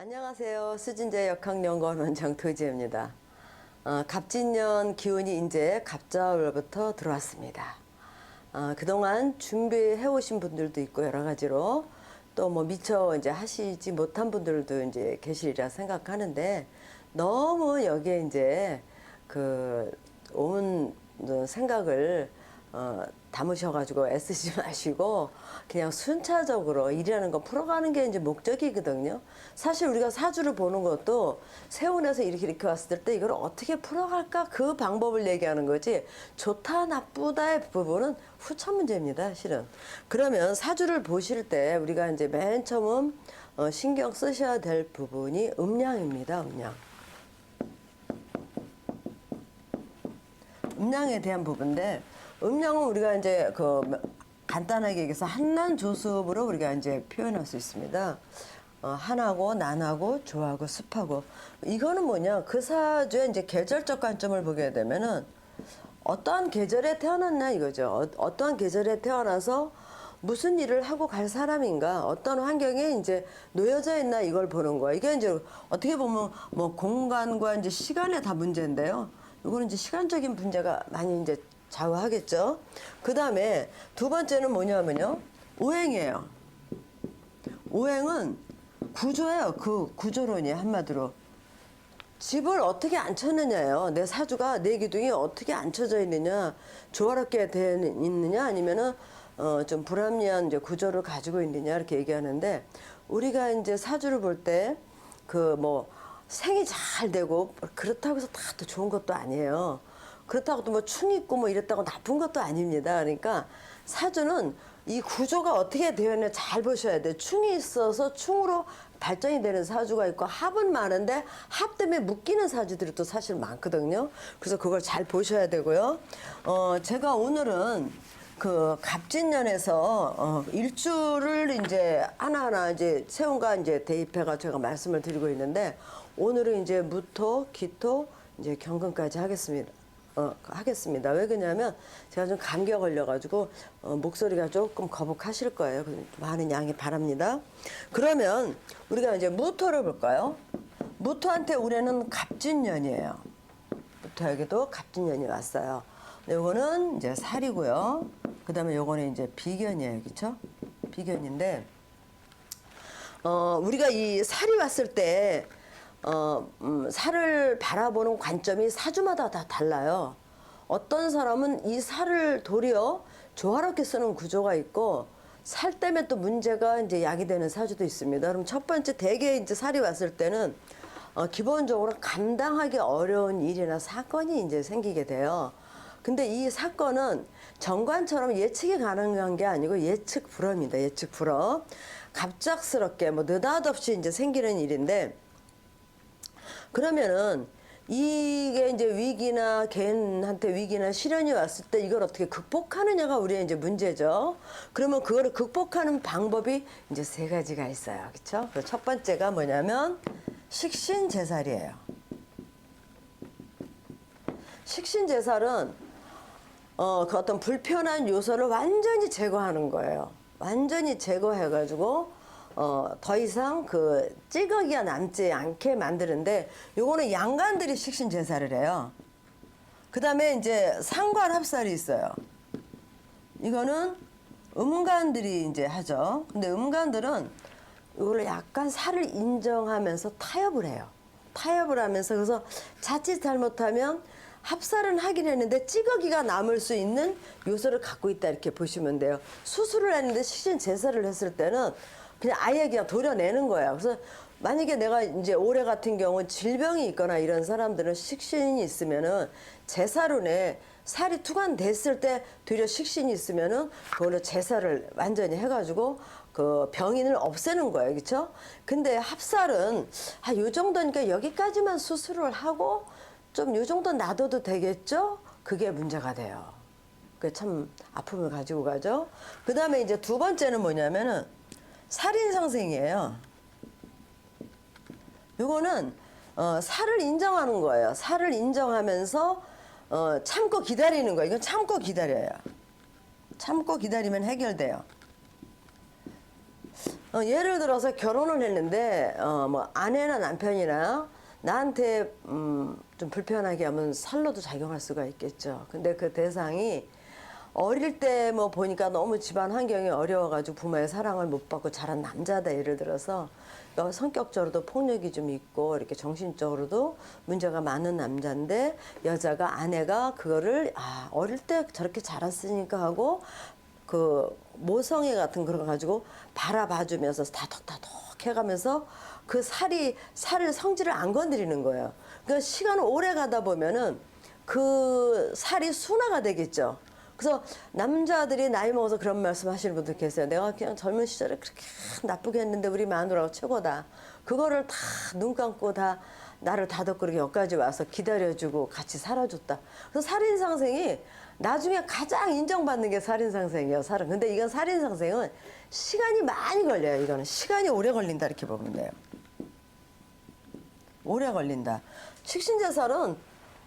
안녕하세요. 수진제 역학연구원 원장 도지혜입니다. 갑진년 기운이 이제 갑자월부터 들어왔습니다. 그동안 준비해 오신 분들도 있고 여러 가지로 또 뭐 미처 이제 하시지 못한 분들도 이제 계시리라 생각하는데 너무 여기에 이제 온 생각을 담으셔가지고 애쓰지 마시고 그냥 순차적으로 일이라는 거 풀어가는 게 이제 목적이거든요. 사실 우리가 사주를 보는 것도 세운에서 이렇게 왔을 때 이걸 어떻게 풀어갈까 그 방법을 얘기하는 거지 좋다 나쁘다의 부분은 후천 문제입니다. 실은. 그러면 사주를 보실 때 우리가 이제 맨 처음 신경 쓰셔야 될 부분이 음양입니다. 음양. 음양에 대한 부분인데 음양은 우리가 이제 간단하게 얘기해서 한난조습으로 우리가 이제 표현할 수 있습니다. 한하고 난하고 조하고 습하고 이거는 뭐냐 그 사주의 이제 계절적 관점을 보게 되면은 어떠한 계절에 태어났나 이거죠. 어떠한 계절에 태어나서 무슨 일을 하고 갈 사람인가 어떤 환경에 이제 놓여져 있나 이걸 보는 거야. 이게 이제 어떻게 보면 뭐 공간과 이제 시간의 다 문제인데요. 이거는 이제 시간적인 문제가 많이 이제 좌우하겠죠. 그 다음에 두 번째는 뭐냐면요. 오행이에요. 오행은 구조예요. 그 구조론이 한마디로. 집을 어떻게 앉혔느냐예요. 내 사주가 내 기둥이 어떻게 앉혀져 있느냐, 조화롭게 되어 있느냐, 아니면은 좀 불합리한 이제 구조를 가지고 있느냐 이렇게 얘기하는데 우리가 이제 사주를 볼 때 생이 잘 되고 그렇다고 해서 다 또 좋은 것도 아니에요. 그렇다고 또 뭐 충 있고 뭐 이랬다고 나쁜 것도 아닙니다. 그러니까 사주는 이 구조가 어떻게 되어 있느냐 잘 보셔야 돼요. 충이 있어서 충으로 발전이 되는 사주가 있고 합은 많은데 합 때문에 묶이는 사주들이 또 사실 많거든요. 그래서 그걸 잘 보셔야 되고요. 제가 오늘은 그 갑진년에서 일주를 이제 하나하나 이제 세운과 이제 대입해가 제가 말씀을 드리고 있는데 오늘은 이제 무토, 기토, 이제 경금까지 하겠습니다. 왜 그러냐면 제가 좀 감기가 걸려가지고 목소리가 조금 거북하실 거예요. 많은 양해 바랍니다. 그러면 우리가 이제 무토를 볼까요? 무토한테 올해는 갑진년이에요. 무토에게도 갑진년이 왔어요. 요거는 이제 살이고요. 그 다음에 요거는 이제 비견이에요. 그쵸? 비견인데, 우리가 이 살이 왔을 때, 살을 바라보는 관점이 사주마다 다 달라요. 어떤 사람은 이 살을 도리어 조화롭게 쓰는 구조가 있고, 살 때문에 또 문제가 이제 야기되는 사주도 있습니다. 그럼 첫 번째 대개 이제 살이 왔을 때는, 기본적으로 감당하기 어려운 일이나 사건이 이제 생기게 돼요. 근데 이 사건은 정관처럼 예측이 가능한 게 아니고 예측 불허입니다. 예측 불허. 갑작스럽게 뭐 느닷없이 이제 생기는 일인데 그러면은 이게 이제 위기나 개인한테 위기나 시련이 왔을 때 이걸 어떻게 극복하느냐가 우리의 이제 문제죠. 그러면 그거를 극복하는 방법이 이제 세 가지가 있어요. 그렇죠? 첫 번째가 뭐냐면 식신제살이에요. 식신제살은 그 어떤 불편한 요소를 완전히 제거하는 거예요. 완전히 제거해가지고 더 이상 그 찌꺼기가 남지 않게 만드는데 요거는 양간들이 식신제살을 해요. 그 다음에 이제 상관합살이 있어요. 이거는 음간들이 이제 하죠. 근데 음간들은 이거를 약간 살을 인정하면서 타협을 해요. 타협을 하면서 그래서 자칫 잘못하면 합살은 하긴 했는데 찌꺼기가 남을 수 있는 요소를 갖고 있다 이렇게 보시면 돼요. 수술을 했는데 식신제살을 했을 때는 그냥 아예 그냥 도려내는 거예요. 그래서 만약에 내가 이제 올해 같은 경우 질병이 있거나 이런 사람들은 식신이 있으면은 제살운에 살이 투관됐을 때 되려 식신이 있으면은 그걸로 제살을 완전히 해가지고 그 병인을 없애는 거예요. 그렇죠? 근데 합살은 요 정도니까 여기까지만 수술을 하고 좀 요 정도 놔둬도 되겠죠? 그게 문제가 돼요. 그게 참 아픔을 가지고 가죠. 그 다음에 이제 두 번째는 뭐냐면은 살인상생이에요. 요거는 살을 인정하는 거예요. 살을 인정하면서 참고 기다리는 거예요. 이건 참고 기다려요. 참고 기다리면 해결돼요. 예를 들어서 결혼을 했는데 뭐 아내나 남편이나 나한테 좀 불편하게 하면 살로도 작용할 수가 있겠죠. 근데 그 대상이 어릴 때 뭐 보니까 너무 집안 환경이 어려워가지고 부모의 사랑을 못 받고 자란 남자다 예를 들어서 성격적으로도 폭력이 좀 있고 이렇게 정신적으로도 문제가 많은 남자인데 여자가 아내가 그거를 어릴 때 저렇게 자랐으니까 하고 그 모성애 같은 그런 거 가지고 바라봐주면서 다독다독 해가면서 그 살을 성질을 안 건드리는 거예요. 그러니까 시간을 오래 가다 보면은 그 살이 순화가 되겠죠. 그래서 남자들이 나이 먹어서 그런 말씀 하시는 분들 계세요. 내가 그냥 젊은 시절에 그렇게 나쁘게 했는데 우리 마누라가 최고다. 그거를 다 눈 감고 다 나를 다독거리게 여기까지 와서 기다려주고 같이 살아줬다. 그래서 살인상생이 나중에 가장 인정받는 게 살인상생이에요. 근데 이건 살인상생은 시간이 많이 걸려요. 이거는 시간이 오래 걸린다 이렇게 보면 돼요. 오래 걸린다. 식신제살은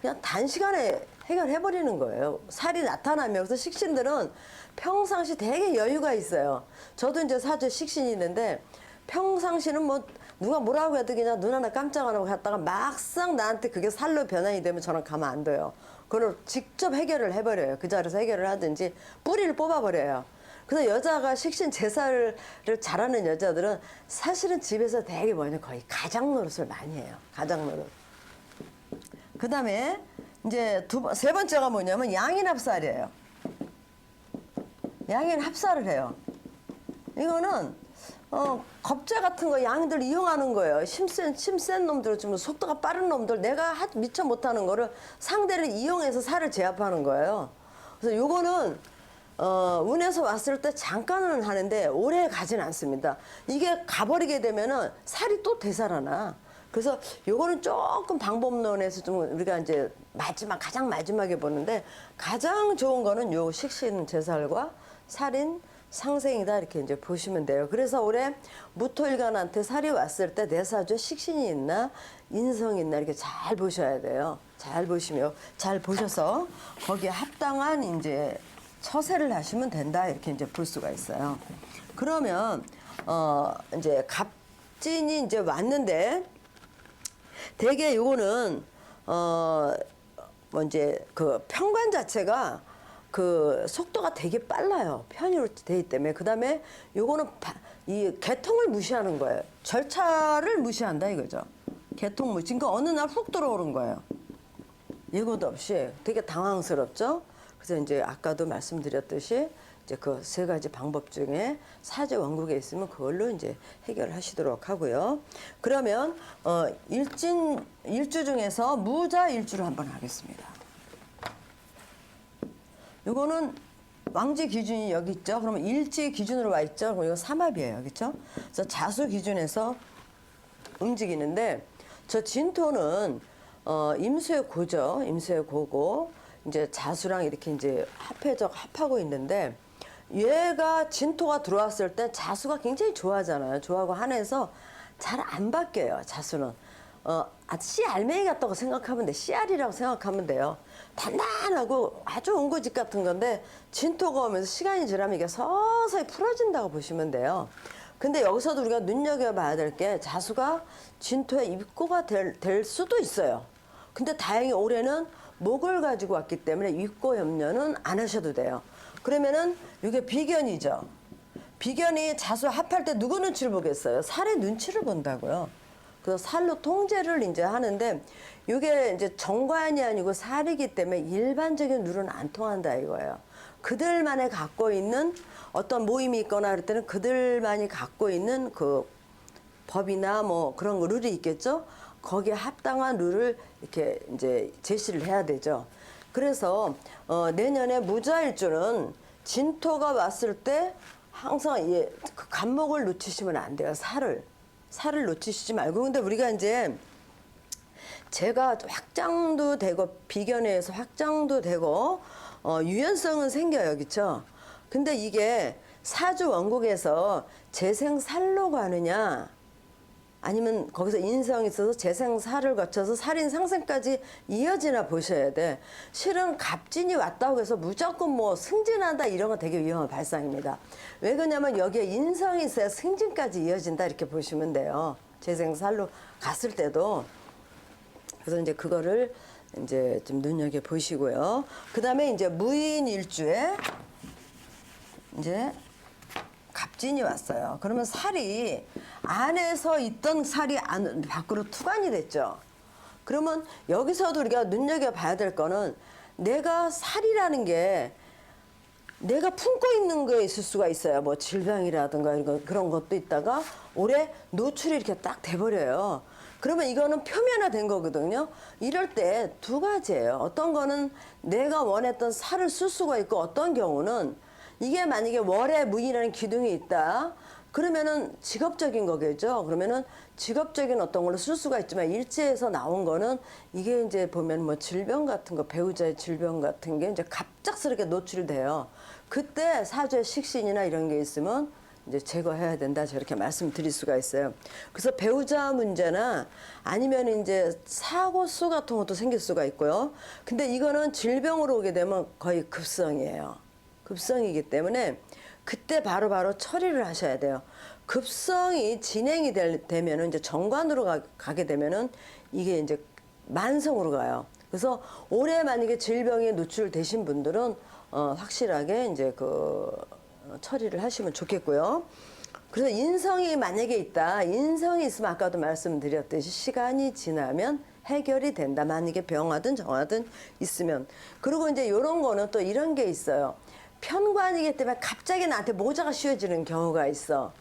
그냥 단시간에 해결해버리는 거예요. 살이 나타나면. 그래서 식신들은 평상시 되게 여유가 있어요. 저도 이제 사주에 식신이 있는데 평상시는 뭐 누가 뭐라고 해도 그냥 눈 하나 깜짝 안 하고 갔다가 막상 나한테 그게 살로 변환이 되면 저는 가만 안 둬요. 그걸 직접 해결을 해버려요. 그 자리에서 해결을 하든지 뿌리를 뽑아버려요. 그래서 여자가 식신 제사를 잘하는 여자들은 사실은 집에서 되게 거의 가장 노릇을 많이 해요. 가장 노릇. 그 다음에 이제 세 번째가 뭐냐면 양인 합살이에요. 양인 합살을 해요. 이거는 겁제 같은 거 양들 이용하는 거예요. 힘센 놈들, 좀 속도가 빠른 놈들, 내가 미처 못하는 거를 상대를 이용해서 살을 제압하는 거예요. 그래서 요거는 운에서 왔을 때 잠깐은 하는데 오래 가진 않습니다. 이게 가버리게 되면은 살이 또 되살아나. 그래서 요거는 조금 방법론에서 좀 우리가 이제 가장 마지막에 보는데 가장 좋은 거는 요 식신 제살과 살인 상생이다 이렇게 이제 보시면 돼요. 그래서 올해 무토일간한테 살이 왔을 때 내 사주에 식신이 있나 인성이 있나 이렇게 잘 보셔야 돼요. 잘 보셔서 거기에 합당한 이제 처세를 하시면 된다 이렇게 이제 볼 수가 있어요. 그러면 이제 갑진이 이제 왔는데 대개 요거는 뭐 이제 그 편관 자체가 그 속도가 되게 빨라요. 편의로 되기 때문에. 그 다음에 요거는 이 개통을 무시하는 거예요. 절차를 무시한다 이거죠. 개통 무시. 그러니까 어느 날 훅 들어오는 거예요. 예고도 없이 되게 당황스럽죠. 그래서 이제 아까도 말씀드렸듯이 이제 그 세 가지 방법 중에 사주 원국에 있으면 그걸로 이제 해결하시도록 하고요. 그러면 일주 중에서 무자 일주를 한번 하겠습니다. 요거는 왕지 기준이 여기 있죠. 그러면 일지 기준으로 와 있죠. 그럼 이거 삼합이에요. 그렇죠? 그래서 자수 기준에서 움직이는데 저 진토는 임수의 고죠. 임수의 고고 이제 자수랑 이렇게 이제 합하고 있는데 얘가 진토가 들어왔을 때 자수가 굉장히 좋아하잖아요. 좋아하고 한해서 잘 안 바뀌어요. 자수는. 씨 알맹이 같다고 생각하면 돼. 씨알이라고 생각하면 돼요. 단단하고 아주 옹고집 같은 건데 진토가 오면서 시간이 지나면 이게 서서히 풀어진다고 보시면 돼요. 근데 여기서도 우리가 눈여겨봐야 될 게 자수가 진토의 입고가 될 수도 있어요. 근데 다행히 올해는 목을 가지고 왔기 때문에 입고 염려는 안 하셔도 돼요. 그러면은 이게 비견이죠. 비견이 자수 합할 때 누구 눈치를 보겠어요? 살의 눈치를 본다고요. 그래서 살로 통제를 이제 하는데 이게 이제 정관이 아니고 살이기 때문에 일반적인 룰은 안 통한다 이거예요. 그들만이 갖고 있는 어떤 모임이 있거나 그럴 때는 그들만이 갖고 있는 그 법이나 뭐 그런 룰이 있겠죠. 거기에 합당한 룰을 이렇게 이제 제시를 해야 되죠. 그래서 내년에 무자일주는 진토가 왔을 때 항상 그 간목을 놓치시면 안 돼요. 살을 놓치시지 말고. 근데 우리가 이제 제가 확장도 되고 비견에서 확장도 되고 유연성은 생겨요. 그렇죠? 근데 이게 사주 원국에서 재생살로 가느냐 아니면 거기서 인성이 있어서 재생살을 거쳐서 살인 상생까지 이어지나 보셔야 돼. 실은 갑진이 왔다고 해서 무조건 뭐 승진한다 이런 건 되게 위험한 발상입니다. 왜 그러냐면 여기에 인성이 있어야 승진까지 이어진다 이렇게 보시면 돼요. 재생살로 갔을 때도. 그래서 이제 그거를 이제 좀 눈여겨 보시고요. 그 다음에 이제 무인일주에 이제 갑진이 왔어요. 그러면 살이 안에서 있던 살이 밖으로 투관이 됐죠. 그러면 여기서도 우리가 눈여겨봐야 될 거는 내가 살이라는 게 내가 품고 있는 거에 있을 수가 있어요. 뭐 질병이라든가 이런 그런 것도 있다가 오래 노출이 이렇게 딱 돼버려요. 그러면 이거는 표면화된 거거든요. 이럴 때 두 가지예요. 어떤 거는 내가 원했던 살을 쓸 수가 있고 어떤 경우는 이게 만약에 월에 무인이라는 기둥이 있다. 그러면은 직업적인 거겠죠. 그러면은 직업적인 어떤 걸로 쓸 수가 있지만 일지에서 나온 거는 이게 이제 보면 뭐 질병 같은 거, 배우자의 질병 같은 게 이제 갑작스럽게 노출이 돼요. 그때 사주에 식신이나 이런 게 있으면 이제 제거해야 된다. 저렇게 말씀드릴 수가 있어요. 그래서 배우자 문제나 아니면 이제 사고수 같은 것도 생길 수가 있고요. 근데 이거는 질병으로 오게 되면 거의 급성이에요. 급성이기 때문에 그때 바로바로 처리를 하셔야 돼요. 급성이 진행이 되면은 이제 정관으로 가게 되면은 이게 이제 만성으로 가요. 그래서 올해 만약에 질병에 노출되신 분들은 확실하게 이제 처리를 하시면 좋겠고요. 그래서 인성이 만약에 있다. 인성이 있으면 아까도 말씀드렸듯이 시간이 지나면 해결이 된다. 만약에 병하든 정하든 있으면. 그리고 이제 이런 거는 또 이런 게 있어요. 편관이기 때문에 갑자기 나한테 모자가 씌워지는 경우가 있어.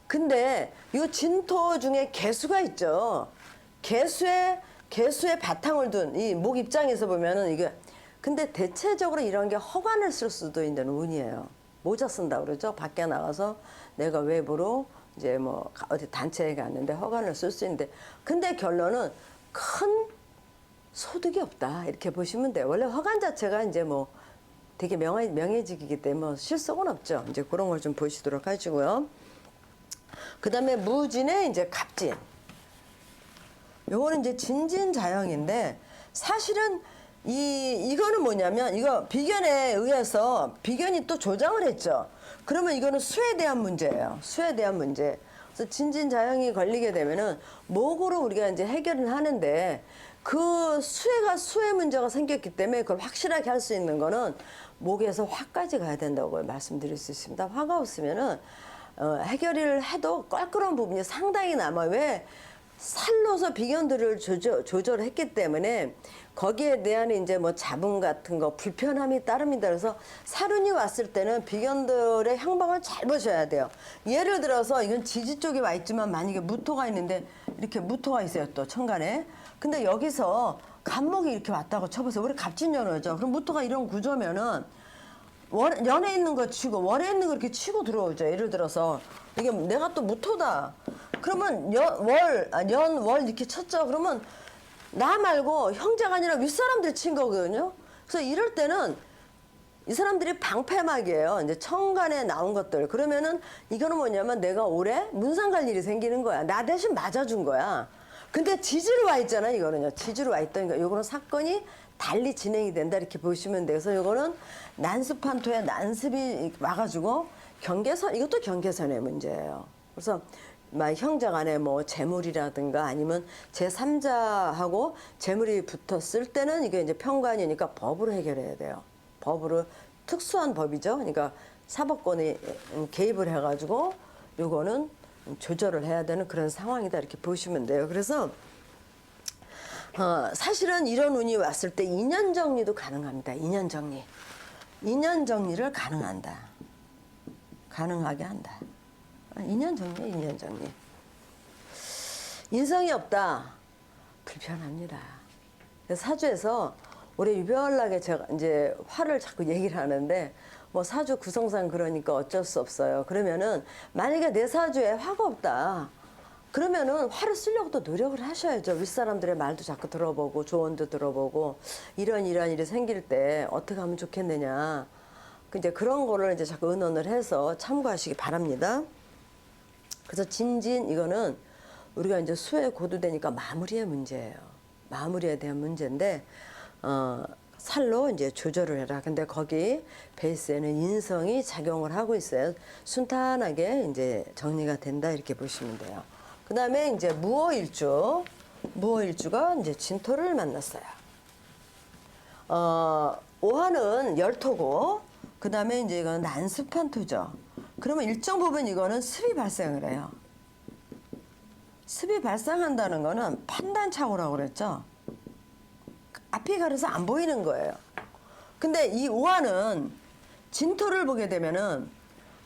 근데 이 진토 중에 개수가 있죠. 개수에 바탕을 둔 이 목 입장에서 보면은 이게 근데 대체적으로 이런 게 허관을 쓸 수도 있는 운이에요. 모자 쓴다 그러죠. 밖에 나가서 내가 외부로 이제 뭐 어디 단체에 갔는데 허관을 쓸 수 있는데 근데 결론은 큰 소득이 없다 이렇게 보시면 돼요. 원래 허관 자체가 이제 뭐 되게 명예직이기 때문에 실속은 없죠. 이제 그런 걸 좀 보시도록 하시고요. 그 다음에 무진의 이제 갑진. 요거는 이제 진진자영인데 사실은 이거는 뭐냐면 이거 비견에 의해서 비견이 또 조정을 했죠. 그러면 이거는 수에 대한 문제예요. 수에 대한 문제. 그래서 진진자영이 걸리게 되면은 목으로 우리가 이제 해결을 하는데 그 수의 문제가 생겼기 때문에 그걸 확실하게 할 수 있는 거는 목에서 화까지 가야 된다고 말씀드릴 수 있습니다. 화가 없으면은 해결을 해도 껄끄러운 부분이 상당히 남아요. 왜? 살로서 비견들을 조절했기 때문에 거기에 대한 이제 뭐 잡음 같은 거 불편함이 따릅니다. 그래서 살운이 왔을 때는 비견들의 향방을 잘 보셔야 돼요. 예를 들어서 이건 지지 쪽에 와 있지만 만약에 무토가 있는데 이렇게 무토가 있어요. 또 천간에. 근데 여기서 간목이 이렇게 왔다고 쳐보세요. 우리 갑진연호죠. 그럼 무토가 이런 구조면은 연에 있는 거 치고 월에 있는 거 이렇게 치고 들어오죠. 예를 들어서 이게 내가 또 무토다. 그러면 월 이렇게 쳤죠. 그러면 나 말고 형제가 아니라 윗사람들이 친 거거든요. 그래서 이럴 때는 이 사람들이 방패막이에요. 이제 천간에 나온 것들. 그러면은 이거는 뭐냐면 내가 올해 문상 갈 일이 생기는 거야. 나 대신 맞아준 거야. 근데 지지로 와 있잖아, 이거는요. 지지로 와 있다니까. 요거는 사건이 달리 진행이 된다, 이렇게 보시면 돼요. 그래서 요거는 난습한토에 난습이 와가지고 경계선, 이것도 경계선의 문제예요. 그래서 막 형제 간에 뭐 재물이라든가 아니면 제3자하고 재물이 붙었을 때는 이게 이제 편관이니까 법으로 해결해야 돼요. 법으로 특수한 법이죠. 그러니까 사법권이 개입을 해가지고 요거는 조절을 해야 되는 그런 상황이다 이렇게 보시면 돼요. 그래서 사실은 이런 운이 왔을 때 인연 정리도 가능합니다. 인연 정리. 인연 정리를 가능하게 한다. 인연 정리, 인연 정리. 인성이 없다. 불편합니다. 그래서 사주에서 올해 유별나게 제가 이제 화를 자꾸 얘기를 하는데 뭐 사주 구성상 그러니까 어쩔 수 없어요. 그러면은 만약에 내 사주에 화가 없다. 그러면은 화를 쓰려고 또 노력을 하셔야죠. 윗사람들의 말도 자꾸 들어보고 조언도 들어보고 이런 일이 생길 때 어떻게 하면 좋겠느냐. 이제 그런 거를 이제 자꾸 의논을 해서 참고하시기 바랍니다. 그래서 진진 이거는 우리가 이제 수에 고도되니까 마무리의 문제예요. 마무리에 대한 문제인데 살로 이제 조절을 해라. 근데 거기 베이스에는 인성이 작용을 하고 있어요. 순탄하게 이제 정리가 된다 이렇게 보시면 돼요. 그 다음에 이제 무오일주, 무오일주가 이제 진토를 만났어요. 오화는 열토고, 그 다음에 이제 이건 난습한 토죠. 그러면 일정 부분 이거는 습이 발생을 해요. 습이 발생한다는 거는 판단착오라고 그랬죠. 앞이 가려서 안 보이는 거예요. 근데 이 오화는 진토를 보게 되면은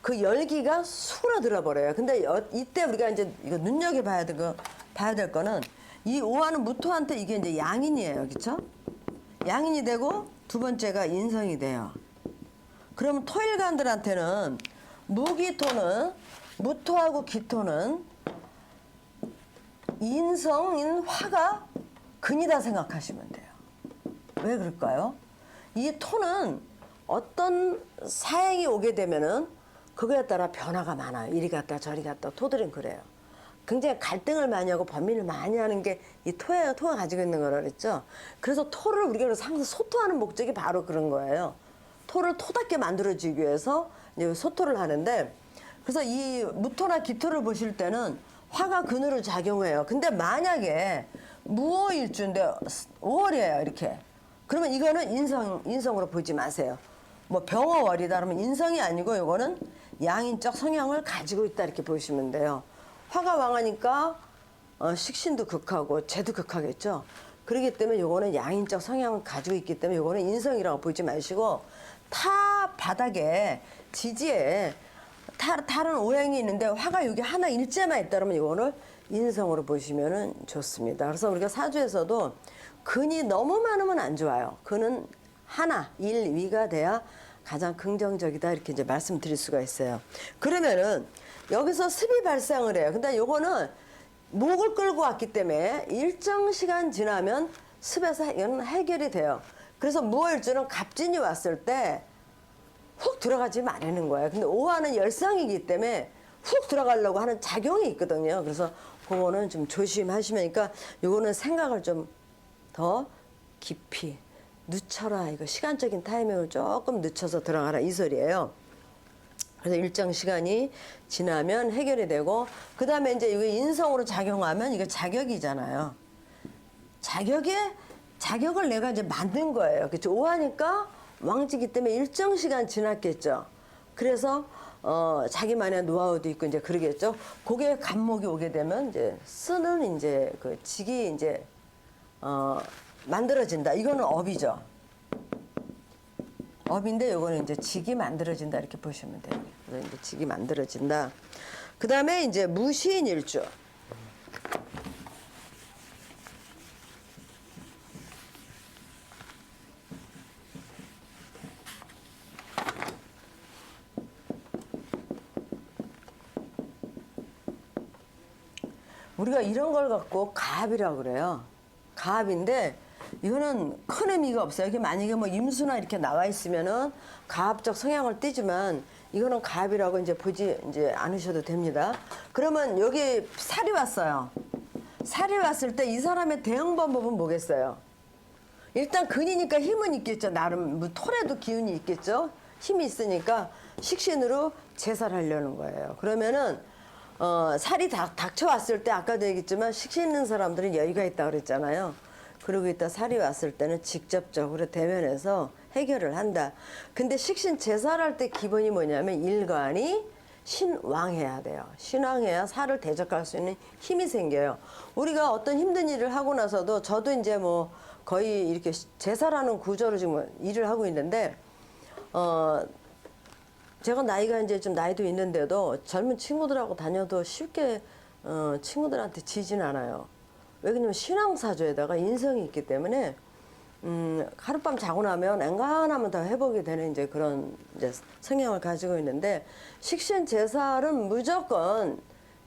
그 열기가 수그러들어 버려요. 근데 이때 우리가 이제 이거 눈여겨봐야 될 거는 이 오화는 무토한테 이게 이제 양인이에요. 그렇죠? 양인이 되고 두 번째가 인성이 돼요. 그러면 토일관들한테는 무기토는 무토하고 기토는 인성인 화가 근이다 생각하시면 돼요. 왜 그럴까요? 이 토는 어떤 사행이 오게 되면은 그거에 따라 변화가 많아요. 이리 갔다 저리 갔다. 토들은 그래요. 굉장히 갈등을 많이 하고 범민을 많이 하는 게 이 토예요. 토가 가지고 있는 거라 그랬죠. 그래서 토를 우리가 항상 소토하는 목적이 바로 그런 거예요. 토를 토답게 만들어주기 위해서 이제 소토를 하는데, 그래서 이 무토나 기토를 보실 때는 화가 근으로 작용해요. 근데 만약에 무오일주인데 5월이에요. 이렇게. 그러면 이거는 인성으로 보지 마세요. 뭐 병어월이다 그러면 인성이 아니고 이거는 양인적 성향을 가지고 있다 이렇게 보시면 돼요. 화가 왕하니까 식신도 극하고 재도 극하겠죠. 그렇기 때문에 이거는 양인적 성향을 가지고 있기 때문에 이거는 인성이라고 보지 마시고, 타 바닥에 지지에 다른 오행이 있는데 화가 여기 하나 일자만 있다 그러면 이거를 인성으로 보시면 좋습니다. 그래서 우리가 사주에서도 근이 너무 많으면 안 좋아요. 근은 하나, 일, 위가 돼야 가장 긍정적이다 이렇게 이제 말씀드릴 수가 있어요. 그러면은 여기서 습이 발생을 해요. 근데 요거는 목을 끌고 왔기 때문에 일정 시간 지나면 습에서 해결이 돼요. 그래서 무오일주는 갑진이 왔을 때 훅 들어가지 말라는 거예요. 근데 오화는 열상이기 때문에 훅 들어가려고 하는 작용이 있거든요. 그래서 그거는 좀 조심하시면, 그러니까 요거는 생각을 좀 더 깊이 늦춰라. 이거 시간적인 타이밍을 조금 늦춰서 들어가라 이 소리예요. 그래서 일정 시간이 지나면 해결이 되고, 그 다음에 이제 이게 인성으로 작용하면 이거 자격이잖아요. 자격을 내가 이제 만든 거예요. 그렇죠? 오하니까 왕지기 때문에 일정 시간 지났겠죠. 그래서 자기만의 노하우도 있고 이제 그러겠죠. 그게 간목이 오게 되면 이제 쓰는 이제 그 직이 이제 만들어진다. 이거는 업이죠. 업인데 요거는 이제 직이 만들어진다 이렇게 보시면 돼요. 그래서 이제 직이 만들어진다. 그 다음에 이제 무신일주. 우리가 이런 걸 갖고 가압이라고 그래요. 가압인데 이거는 큰 의미가 없어요. 이게 만약에 뭐 임수나 이렇게 나와 있으면은 가압적 성향을 띠지만 이거는 가압이라고 이제 보지 이제 않으셔도 됩니다. 그러면 여기 살이 왔어요. 살이 왔을 때 이 사람의 대응 방법은 뭐겠어요? 일단 근이니까 힘은 있겠죠. 나름 뭐 털에도 기운이 있겠죠. 힘이 있으니까 식신으로 제사를 하려는 거예요. 그러면은 살이 닥쳐왔을 때 아까도 얘기했지만 식신 있는 사람들은 여유가 있다고 그랬잖아요. 그러고 있다 살이 왔을 때는 직접적으로 대면해서 해결을 한다. 근데 식신 제사를 할 때 기본이 뭐냐면 일관이 신왕해야 돼요. 신왕해야 살을 대적할 수 있는 힘이 생겨요. 우리가 어떤 힘든 일을 하고 나서도 저도 이제 뭐 거의 이렇게 제사라는 구조로 지금 일을 하고 있는데 제가 나이가 이제 좀 나이도 있는데도 젊은 친구들하고 다녀도 쉽게 친구들한테 지진 않아요. 왜냐면 신앙사주에다가 인성이 있기 때문에 하룻밤 자고 나면 앵간하면 다 회복이 되는 이제 그런 이제 성향을 가지고 있는데, 식신 제살은 무조건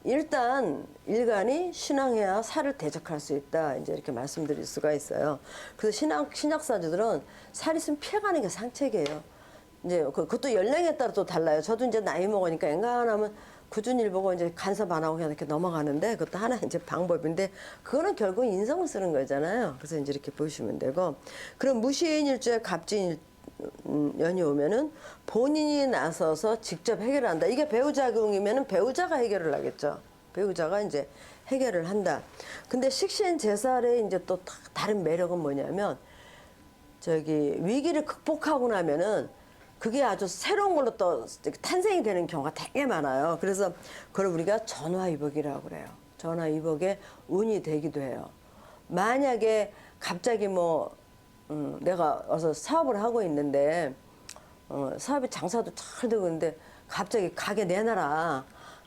일단 일간이 신앙해야 살을 대적할 수 있다 이제 이렇게 말씀드릴 수가 있어요. 그래서 신약사주들은 살 있으면 피해가는 게 상책이에요. 이제 그것도 연령에 따라 또 달라요. 저도 이제 나이 먹으니까 앵간하면 구준일보고 이제 간섭 안 하고 그냥 이렇게 넘어가는데 그것도 하나 이제 방법인데 그거는 결국 인성을 쓰는 거잖아요. 그래서 이제 이렇게 보시면 되고 그럼 무시인일주에 갑진년이 오면은 본인이 나서서 직접 해결한다. 이게 배우자궁이면은 배우자가 해결을 하겠죠. 배우자가 이제 해결을 한다. 근데 식신제살의 이제 또 다른 매력은 뭐냐면 저기 위기를 극복하고 나면은 그게 아주 새로운 걸로 또 탄생이 되는 경우가 되게 많아요. 그래서 그걸 우리가 전화위복이라고 그래요. 전화위복의 운이 되기도 해요. 만약에 갑자기 뭐 내가 어서 사업을 하고 있는데 사업이 장사도 잘 되고 있는데 갑자기 가게 내놔라.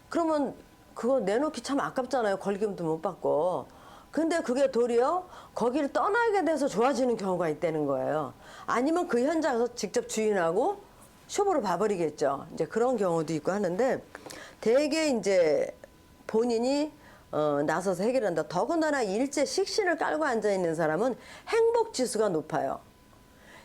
그러면 그거 내놓기 참 아깝잖아요. 걸기금도 못 받고. 근데 그게 도리어 거기를 떠나게 돼서 좋아지는 경우가 있다는 거예요. 아니면 그 현장에서 직접 주인하고 쇼부를 봐버리겠죠. 이제 그런 경우도 있고 하는데 대개 이제 본인이 나서서 해결한다. 더군다나 일제 식신을 깔고 앉아 있는 사람은 행복 지수가 높아요.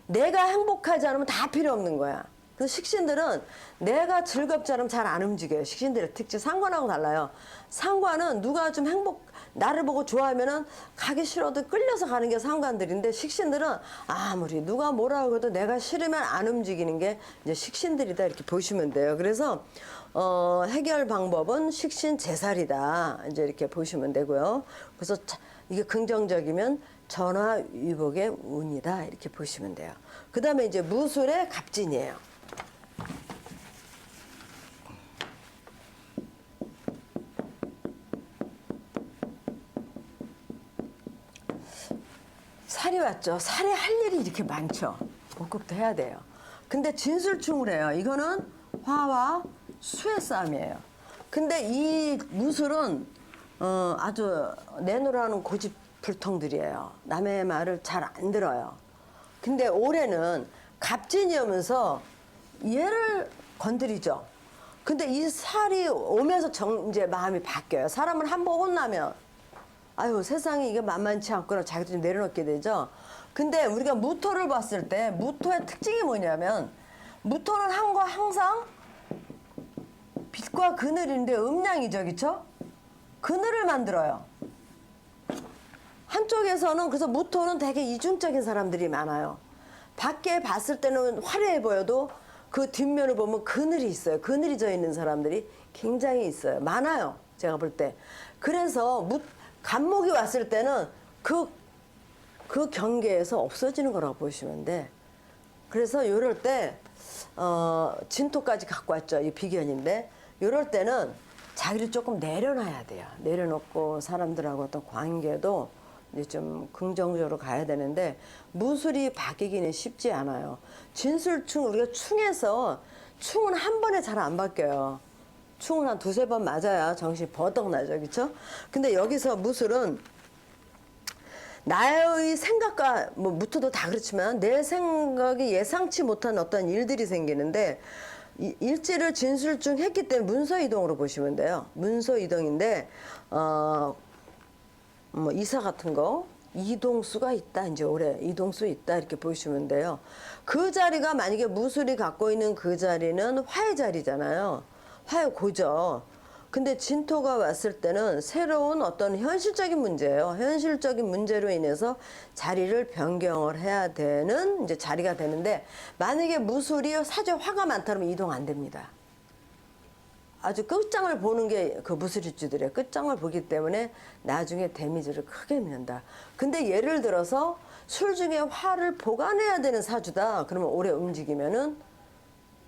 내가 행복하지 않으면 다 필요 없는 거야. 그래서 식신들은 내가 즐겁지 않으면 잘 안 움직여요. 식신들의 특징 상관하고 달라요. 상관은 누가 좀 나를 보고 좋아하면은 가기 싫어도 끌려서 가는 게 상관들인데 식신들은 아무리 누가 뭐라고 해도 내가 싫으면 안 움직이는 게 이제 식신들이다 이렇게 보시면 돼요. 그래서 해결 방법은 식신 제살이다 이제 이렇게 보시면 되고요. 그래서 이게 긍정적이면 전화위복의 운이다 이렇게 보시면 돼요. 그 다음에 이제 무술의 갑진이에요. 살이 왔죠. 살에 할 일이 이렇게 많죠. 목욕도 해야 돼요. 근데 진술충을 해요. 이거는 화와 수의 싸움이에요. 근데 이 무술은 아주 내놓으라는 고집불통들이에요. 남의 말을 잘 안 들어요. 근데 올해는 갑진이오면서 얘를 건드리죠. 근데 이 살이 오면서 이제 마음이 바뀌어요. 사람은 한 번 혼나면 아유 세상에 이게 만만치 않구나 자기도 좀 내려놓게 되죠. 근데 우리가 무토를 봤을 때 무토의 특징이 뭐냐면 무토는 한 거 항상 빛과 그늘인데 음양이죠, 그렇죠? 그늘을 만들어요. 한쪽에서는 그래서 무토는 되게 이중적인 사람들이 많아요. 밖에 봤을 때는 화려해 보여도 그 뒷면을 보면 그늘이 있어요. 그늘이 져 있는 사람들이 굉장히 있어요. 많아요. 제가 볼 때. 그래서 간목이 왔을 때는 그 경계에서 없어지는 거라고 보시면 돼. 그래서 요럴 때 진토까지 갖고 왔죠. 이 비견인데 요럴 때는 자기를 조금 내려놔야 돼요. 내려놓고 사람들하고 또 관계도 이제 좀 긍정적으로 가야 되는데 무술이 바뀌기는 쉽지 않아요. 진술충 우리가 충에서 충은 한 번에 잘 안 바뀌어요. 충은 한 두세 번 맞아야 정신이 버덕 나죠. 그렇죠? 근데 여기서 무술은 나의 생각과 뭐 무토도 다 그렇지만 내 생각이 예상치 못한 어떤 일들이 생기는데 일지를 진술중 했기 때문에 문서이동으로 보시면 돼요. 문서이동인데 뭐 이사 같은 거 이동수가 있다. 이제 올해 이동수 있다 이렇게 보시면 돼요. 그 자리가 만약에 무술이 갖고 있는 그 자리는 화의 자리잖아요. 화의 고죠. 근데 진토가 왔을 때는 새로운 어떤 현실적인 문제예요. 현실적인 문제로 인해서 자리를 변경을 해야 되는 이제 자리가 되는데 만약에 무술이 사주 화가 많다면 이동 안 됩니다. 아주 끝장을 보는 게 그 무술일주들이에요. 끝장을 보기 때문에 나중에 데미지를 크게 입는다. 근데 예를 들어서 술 중에 화를 보관해야 되는 사주다. 그러면 오래 움직이면은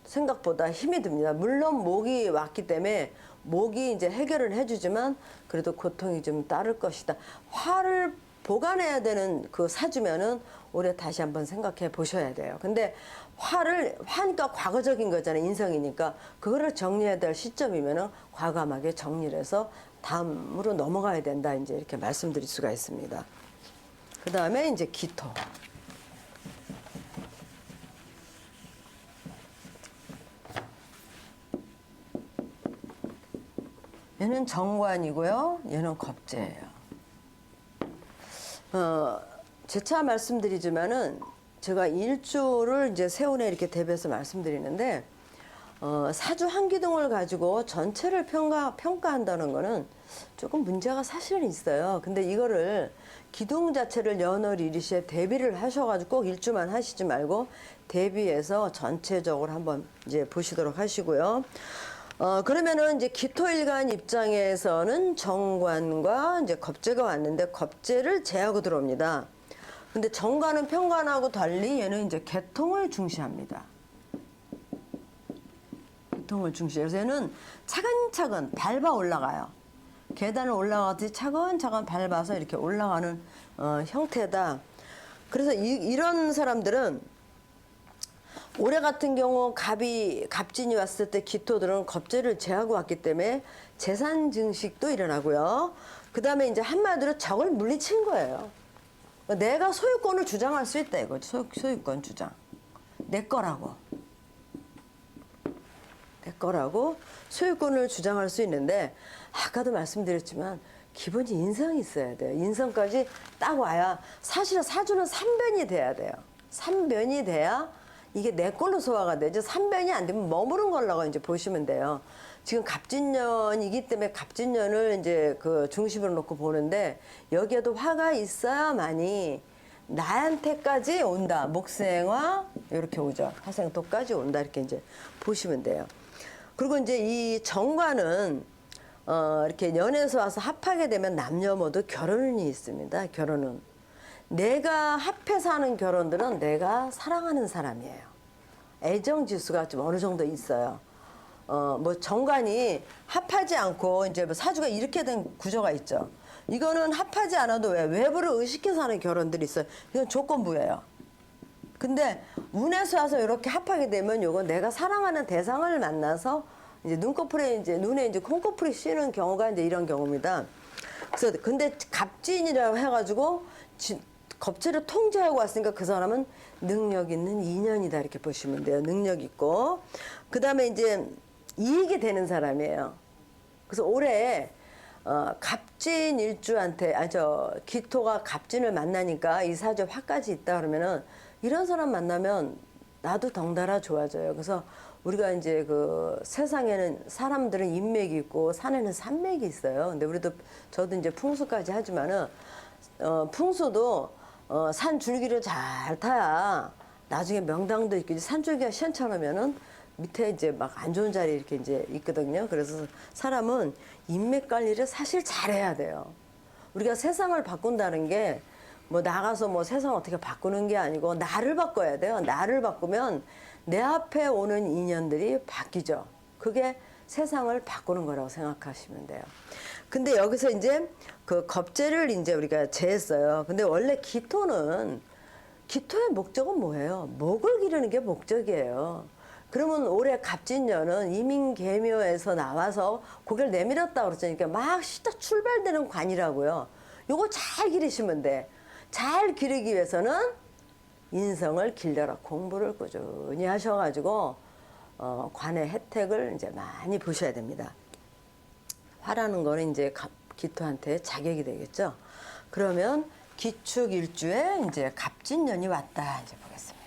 생각보다 힘이 듭니다. 물론 목이 왔기 때문에 목이 이제 해결을 해주지만 그래도 고통이 좀 따를 것이다. 화를 보관해야 되는 그 사주면은 올해 다시 한번 생각해 보셔야 돼요. 근데 화니까 과거적인 거잖아요. 인성이니까. 그거를 정리해야 될 시점이면은 과감하게 정리를 해서 다음으로 넘어가야 된다. 이제 이렇게 말씀드릴 수가 있습니다. 그 다음에 이제 기토. 얘는 정관이고요. 얘는 겁재예요. 재차 말씀드리지만은 제가 일주를 이제 세운에 이렇게 대비해서 말씀드리는데 사주 한 기둥을 가지고 전체를 평가한다는 거는 조금 문제가 사실은 있어요. 근데 이거를 기둥 자체를 연월 이리시에 대비를 하셔가지고 꼭 일주만 하시지 말고 대비해서 전체적으로 한번 이제 보시도록 하시고요. 그러면은 이제 기토일간 입장에서는 정관과 이제 겁재가 왔는데 겁재를 제하고 들어옵니다. 근데 정관은 평관하고 달리 얘는 이제 개통을 중시합니다. 개통을 중시해서 얘는 차근차근 밟아 올라가요. 계단을 올라가듯이 차근차근 밟아서 이렇게 올라가는 형태다. 그래서 이런 사람들은 올해 같은 경우 갑진이 왔을 때 기토들은 겁재를 제하고 왔기 때문에 재산 증식도 일어나고요. 그 다음에 이제 한마디로 적을 물리친 거예요. 내가 소유권을 주장할 수 있다 이거죠. 소유권 주장. 내 거라고 소유권을 주장할 수 있는데 아까도 말씀드렸지만 기본이 인성이 있어야 돼요. 인성까지 딱 와야 사실은 사주는 삼변이 돼야 돼요. 삼변이 돼야 이게 내 걸로 소화가 되죠. 삼변이 안 되면 머무른 걸라고 이제 보시면 돼요. 지금 갑진년이기 때문에 갑진년을 이제 그 중심으로 놓고 보는데 여기에도 화가 있어야만이 나한테까지 온다. 목생화 이렇게 오죠. 화생토까지 온다. 이렇게 이제 보시면 돼요. 그리고 이제 이 정관은 이렇게 연에서 와서 합하게 되면 남녀 모두 결혼운이 있습니다. 결혼운. 내가 합해서 하는 결혼들은 내가 사랑하는 사람이에요. 애정 지수가 좀 어느 정도 있어요. 뭐 정관이 합하지 않고 이제 뭐 사주가 이렇게 된 구조가 있죠. 이거는 합하지 않아도 외부를 의식해서 하는 결혼들이 있어요. 이건 조건부예요. 근데 운에서 와서 이렇게 합하게 되면 요건 내가 사랑하는 대상을 만나서 이제 눈꺼풀에 이제 눈에 이제 콩꺼풀이 씌는 경우가 이제 이런 경우입니다. 그래서 근데 갑진이라고 해가지고 겁재를 통제하고 왔으니까 그 사람은 능력 있는 인연이다 이렇게 보시면 돼요. 능력 있고 그 다음에 이제 이익이 되는 사람이에요. 그래서 올해 갑진 일주한테 기토가 갑진을 만나니까 이 사주에 화까지 있다 그러면은 이런 사람 만나면 나도 덩달아 좋아져요. 그래서 우리가 이제 그 세상에는 사람들은 인맥이 있고 산에는 산맥이 있어요. 근데 저도 이제 풍수까지 하지만은 풍수도 산 줄기를 잘 타야 나중에 명당도 있고 산줄기가 시원찮으면은 밑에 이제 막 안 좋은 자리 이렇게 이제 있거든요. 그래서 사람은 인맥 관리를 사실 잘해야 돼요. 우리가 세상을 바꾼다는 게 뭐 나가서 뭐 세상 어떻게 바꾸는 게 아니고 나를 바꿔야 돼요. 나를 바꾸면 내 앞에 오는 인연들이 바뀌죠. 그게 세상을 바꾸는 거라고 생각하시면 돼요. 근데 여기서 이제 그 겁재를 이제 우리가 제했어요. 근데 원래 기토의 목적은 뭐예요? 목을 기르는 게 목적이에요. 그러면 올해 갑진년은 이민계묘에서 나와서 고개를 내밀었다 그랬으니까 막 시작 출발되는 관이라고요. 요거 잘 기르시면 돼. 잘 기르기 위해서는 인성을 길러라. 공부를 꾸준히 하셔가지고 관의 혜택을 이제 많이 보셔야 됩니다. 화라는 거는 이제 기토한테 자격이 되겠죠. 그러면 기축 일주에 이제 갑진년이 왔다 이제 보겠습니다.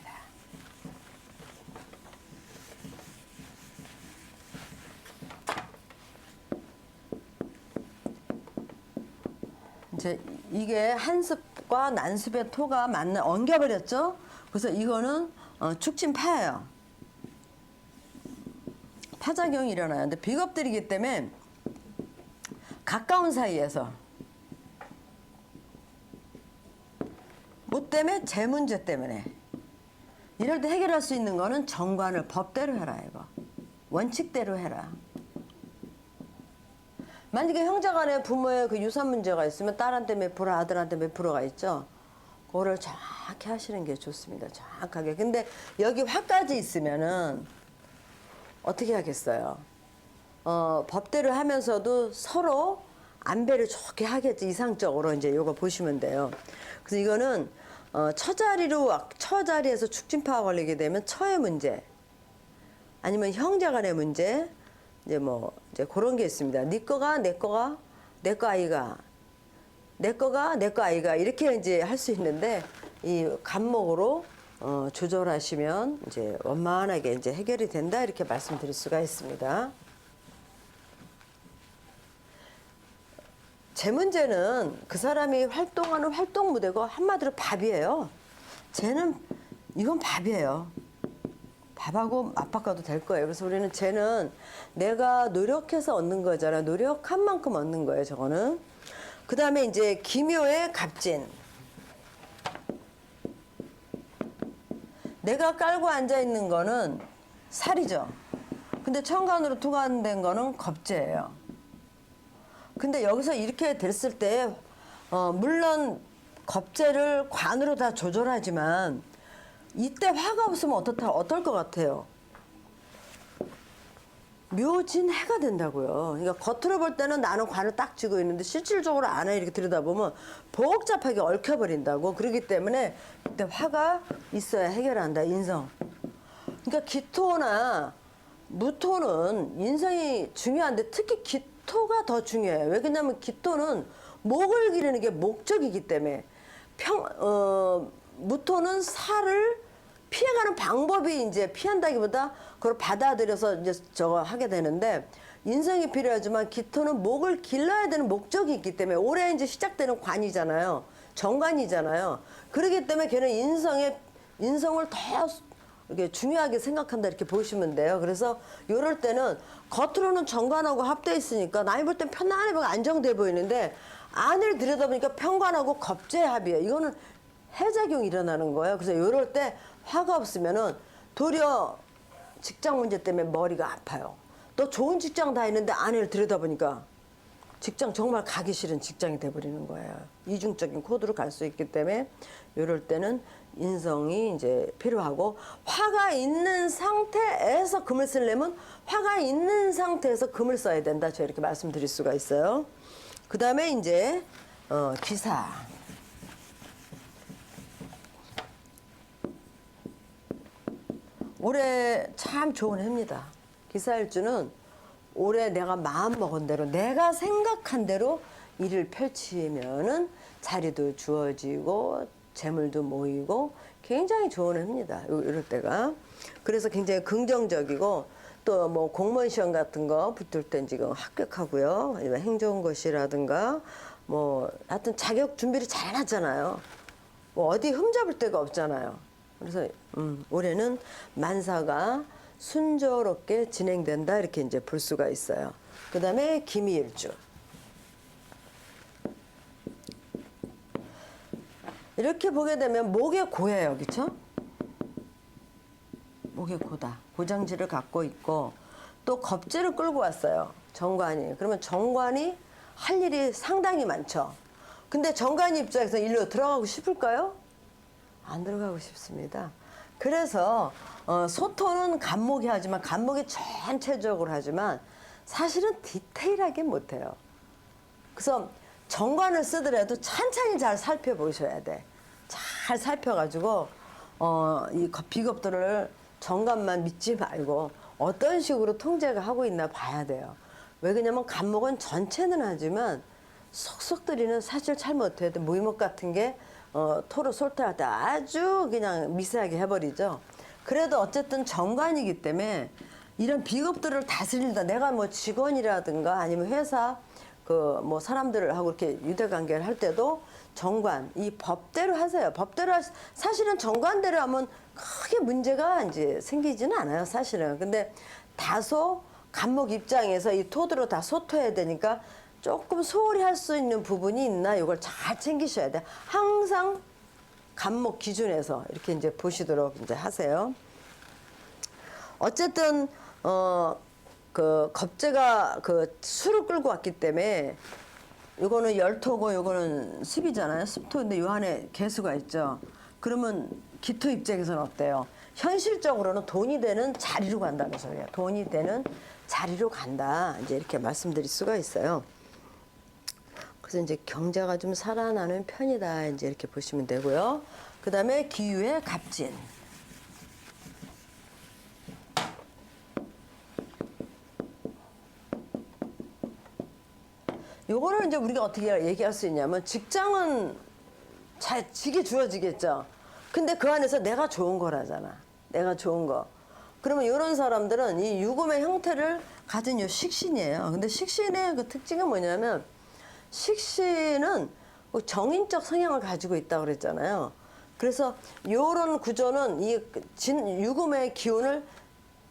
이제 이게 한습과 난습의 토가 엉겨버렸죠. 그래서 이거는 축진파예요. 파작용이 일어나요. 근데 비겁들이기 때문에 가까운 사이에서 뭐 때문에 제 문제 때문에 이럴 때 해결할 수 있는 거는 정관을 법대로 해라 이거. 원칙대로 해라. 만약에 형제간에 부모의 그 유산 문제가 있으면 딸한테 몇 프로 아들한테 몇 프로가 있죠. 그거를 정확히 하시는 게 좋습니다. 정확하게. 근데 여기 화까지 있으면은 어떻게 하겠어요? 법대로 하면서도 서로 안배를 좋게 하겠지. 이상적으로 이제 요거 보시면 돼요. 그래서 이거는 처자리에서 축진파가 걸리게 되면 처의 문제 아니면 형제간의 문제 이제 그런 게 있습니다. 네 거가 내 거가 내 거 아이가 내 거가 내 거 아이가 이렇게 이제 할 수 있는데 이 간목으로 조절하시면 이제 원만하게 이제 해결이 된다 이렇게 말씀드릴 수가 있습니다. 제 문제는 그 사람이 활동하는 활동 무대가 한마디로 밥이에요. 쟤는 이건 밥이에요. 밥하고 맞바꿔도 될 거예요. 그래서 우리는 쟤는 내가 노력해서 얻는 거잖아. 노력한 만큼 얻는 거예요. 저거는. 그 다음에 이제 기묘의 갑진. 내가 깔고 앉아 있는 거는 살이죠. 근데 천간으로 투관된 거는 겁재예요. 근데 여기서 이렇게 됐을 때 물론 겁재를 관으로 다 조절하지만 이때 화가 없으면 어떨 것 같아요? 묘진해가 된다고요. 그러니까 겉으로 볼 때는 나는 관을 딱 쥐고 있는데 실질적으로 안에 이렇게 들여다보면 복잡하게 얽혀버린다고. 그렇기 때문에 그때 화가 있어야 해결한다. 인성. 그러니까 기토나 무토는 인성이 중요한데 특히 기토가 더 중요해요. 왜 그러냐면 기토는 목을 기르는 게 목적이기 때문에 무토는 살을 피해가는 방법이 이제 피한다기보다 그걸 받아들여서 이제 저거 하게 되는데 인성이 필요하지만 기토는 목을 길러야 되는 목적이 있기 때문에 올해 이제 시작되는 관이잖아요. 정관이잖아요. 그렇기 때문에 걔는 인성을 더 이렇게 중요하게 생각한다 이렇게 보시면 돼요. 그래서 이럴 때는 겉으로는 정관하고 합돼 있으니까 남이 볼 땐 편안해 보이고 안정돼 보이는데 안을 들여다보니까 편관하고 겁재합이에요. 이거는 해작용이 일어나는 거예요. 그래서 이럴 때 화가 없으면은 도리어 직장 문제 때문에 머리가 아파요. 또 좋은 직장 다니는데 아내를 들여다보니까 직장 정말 가기 싫은 직장이 돼버리는 거예요. 이중적인 코드로 갈 수 있기 때문에 이럴 때는 인성이 이제 필요하고 화가 있는 상태에서 금을 쓰려면 화가 있는 상태에서 금을 써야 된다. 제가 이렇게 말씀드릴 수가 있어요. 그 다음에 이제 기사. 올해 참 좋은 해입니다. 기사일주는 올해 내가 마음 먹은 대로 내가 생각한 대로 일을 펼치면은 자리도 주어지고 재물도 모이고 굉장히 좋은 해입니다. 이럴 때가. 그래서 굉장히 긍정적이고 또 뭐 공무원 시험 같은 거 붙을 땐 지금 합격하고요. 아니면 행정고시라든가 뭐 하여튼 자격 준비를 잘 해놨잖아요. 뭐 어디 흠잡을 데가 없잖아요. 그래서 올해는 만사가 순조롭게 진행된다 이렇게 이제 볼 수가 있어요. 그 다음에 기미일주. 이렇게 보게 되면 목에 고예요, 그렇죠? 목에 고다. 고장지를 갖고 있고 또 겁재를 끌고 왔어요. 정관이. 그러면 정관이 할 일이 상당히 많죠. 근데 정관 입장에서 일로 들어가고 싶을까요? 안 들어가고 싶습니다. 그래서 소토는 간목이 하지만 간목이 전체적으로 하지만 사실은 디테일하게 못해요. 그래서 정관을 쓰더라도 천천히 잘 살펴보셔야 돼. 잘 살펴가지고 이 비겁들을 정관만 믿지 말고 어떤 식으로 통제가 하고 있나 봐야 돼요. 왜 그러냐면 간목은 전체는 하지만 속속들이는 사실 잘 못해요. 무이목 같은 게 토로 솔토할 때 아주 그냥 미세하게 해버리죠. 그래도 어쨌든 정관이기 때문에 이런 비겁들을 다스린다. 내가 뭐 직원이라든가 아니면 회사 그 뭐 사람들하고 이렇게 유대관계를 할 때도 정관 이 법대로 하세요. 법대로 사실은 정관대로 하면 크게 문제가 이제 생기지는 않아요. 사실은. 근데 다소 간목 입장에서 이 토대로 다 소토해야 되니까 조금 소홀히 할 수 있는 부분이 있나 이걸 잘 챙기셔야 돼. 항상 간목 기준에서 이렇게 이제 보시도록 이제 하세요. 어쨌든 그 겁재가 그 수를 끌고 왔기 때문에 요거는 열토고 요거는 습이잖아요. 습토인데 요 안에 개수가 있죠. 그러면 기토 입장에서는 어때요? 현실적으로는 돈이 되는 자리로 간다는 소리예요. 돈이 되는 자리로 간다. 이제 이렇게 말씀드릴 수가 있어요. 그래서 이제 경제가 좀 살아나는 편이다. 이제 이렇게 보시면 되고요. 그 다음에 기유의 갑진. 요거를 이제 우리가 어떻게 얘기할 수 있냐면 직장은 잘 지게 주어지겠죠. 근데 그 안에서 내가 좋은 거라잖아. 내가 좋은 거. 그러면 이런 사람들은 이 유금의 형태를 가진 요 식신이에요. 근데 식신의 그 특징은 뭐냐면 식신은 정인적 성향을 가지고 있다고 그랬잖아요. 그래서 요런 구조는 이 유금의 기운을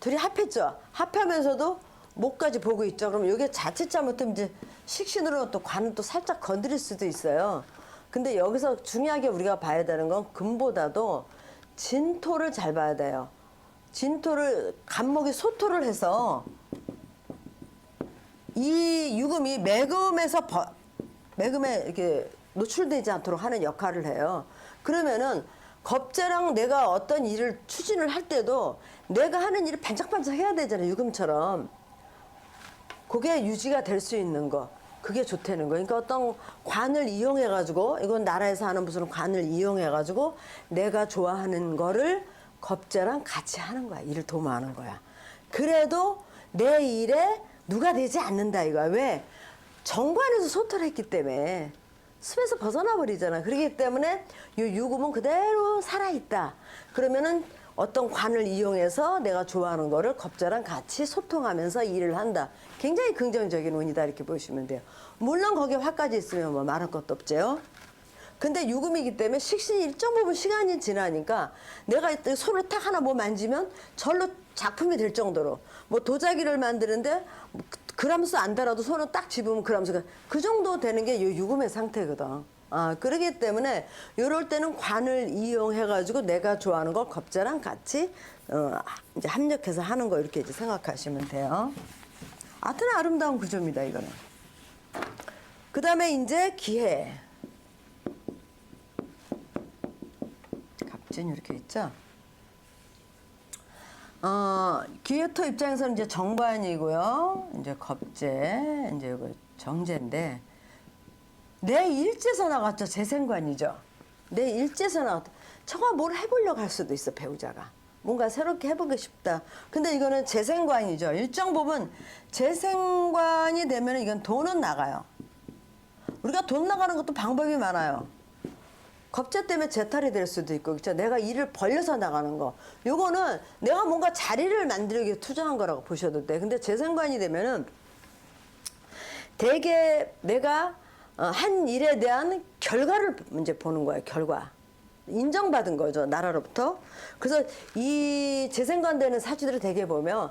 둘이 합했죠. 합하면서도 목까지 보고 있죠. 그럼 이게 자칫 잘못하면 이제 식신으로 또 관을 또 살짝 건드릴 수도 있어요. 근데 여기서 중요하게 우리가 봐야 되는 건 금보다도 진토를 잘 봐야 돼요. 진토를 간목이 소토를 해서 이 유금이 매금에 이렇게 노출되지 않도록 하는 역할을 해요. 그러면은 겁재랑 내가 어떤 일을 추진을 할 때도 내가 하는 일이 반짝반짝 해야 되잖아요. 유금처럼. 그게 유지가 될 수 있는 거. 그게 좋다는 거. 그러니까 어떤 관을 이용해가지고, 이건 나라에서 하는 무슨 관을 이용해가지고 내가 좋아하는 거를 겁재랑 같이 하는 거야. 일을 도모하는 거야. 그래도 내 일에 누가 되지 않는다 이거야. 왜? 정관에서 소토를 했기 때문에 습에서 벗어나 버리잖아. 그렇기 때문에 이 유금은 그대로 살아있다. 그러면은 어떤 관을 이용해서 내가 좋아하는 거를 겁재랑 같이 소통하면서 일을 한다. 굉장히 긍정적인 운이다 이렇게 보시면 돼요. 물론 거기에 화까지 있으면 뭐 말할 것도 없죠. 근데 유금이기 때문에 식신이 일정 부분 시간이 지나니까 내가 손을 탁 하나 뭐 만지면 절로 작품이 될 정도로 뭐 도자기를 만드는데 그람수 안 달아도 손을 딱 집으면 그람수가 그 정도 되는 게 이 유금의 상태거든. 그러기 때문에 이럴 때는 관을 이용해 가지고 내가 좋아하는 걸 겁재랑 같이 이제 합력해서 하는 거 이렇게 이제 생각하시면 돼요. 하여튼 아름다운 구조입니다 이거는. 그 다음에 이제 기해. 갑진 이렇게 있죠. 기해토 입장에서는 이제 정관이고요. 이제 겁재, 이제 이거 정제인데 내 일제서 나갔죠. 재생관이죠. 내 일제서 나갔다. 저가 뭘 해보려고 할 수도 있어 배우자가. 뭔가 새롭게 해보고 싶다. 근데 이거는 재생관이죠. 일정 부분 재생관이 되면 이건 돈은 나가요. 우리가 돈 나가는 것도 방법이 많아요. 겁재 때문에 재탈이 될 수도 있고, 그렇죠? 내가 일을 벌려서 나가는 거. 요거는 내가 뭔가 자리를 만들기 위해 투자한 거라고 보셔도 돼. 근데 재생관이 되면은 되게 내가 한 일에 대한 결과를 이제 보는 거예요. 결과. 인정받은 거죠. 나라로부터. 그래서 이 재생관 되는 사주들을 되게 보면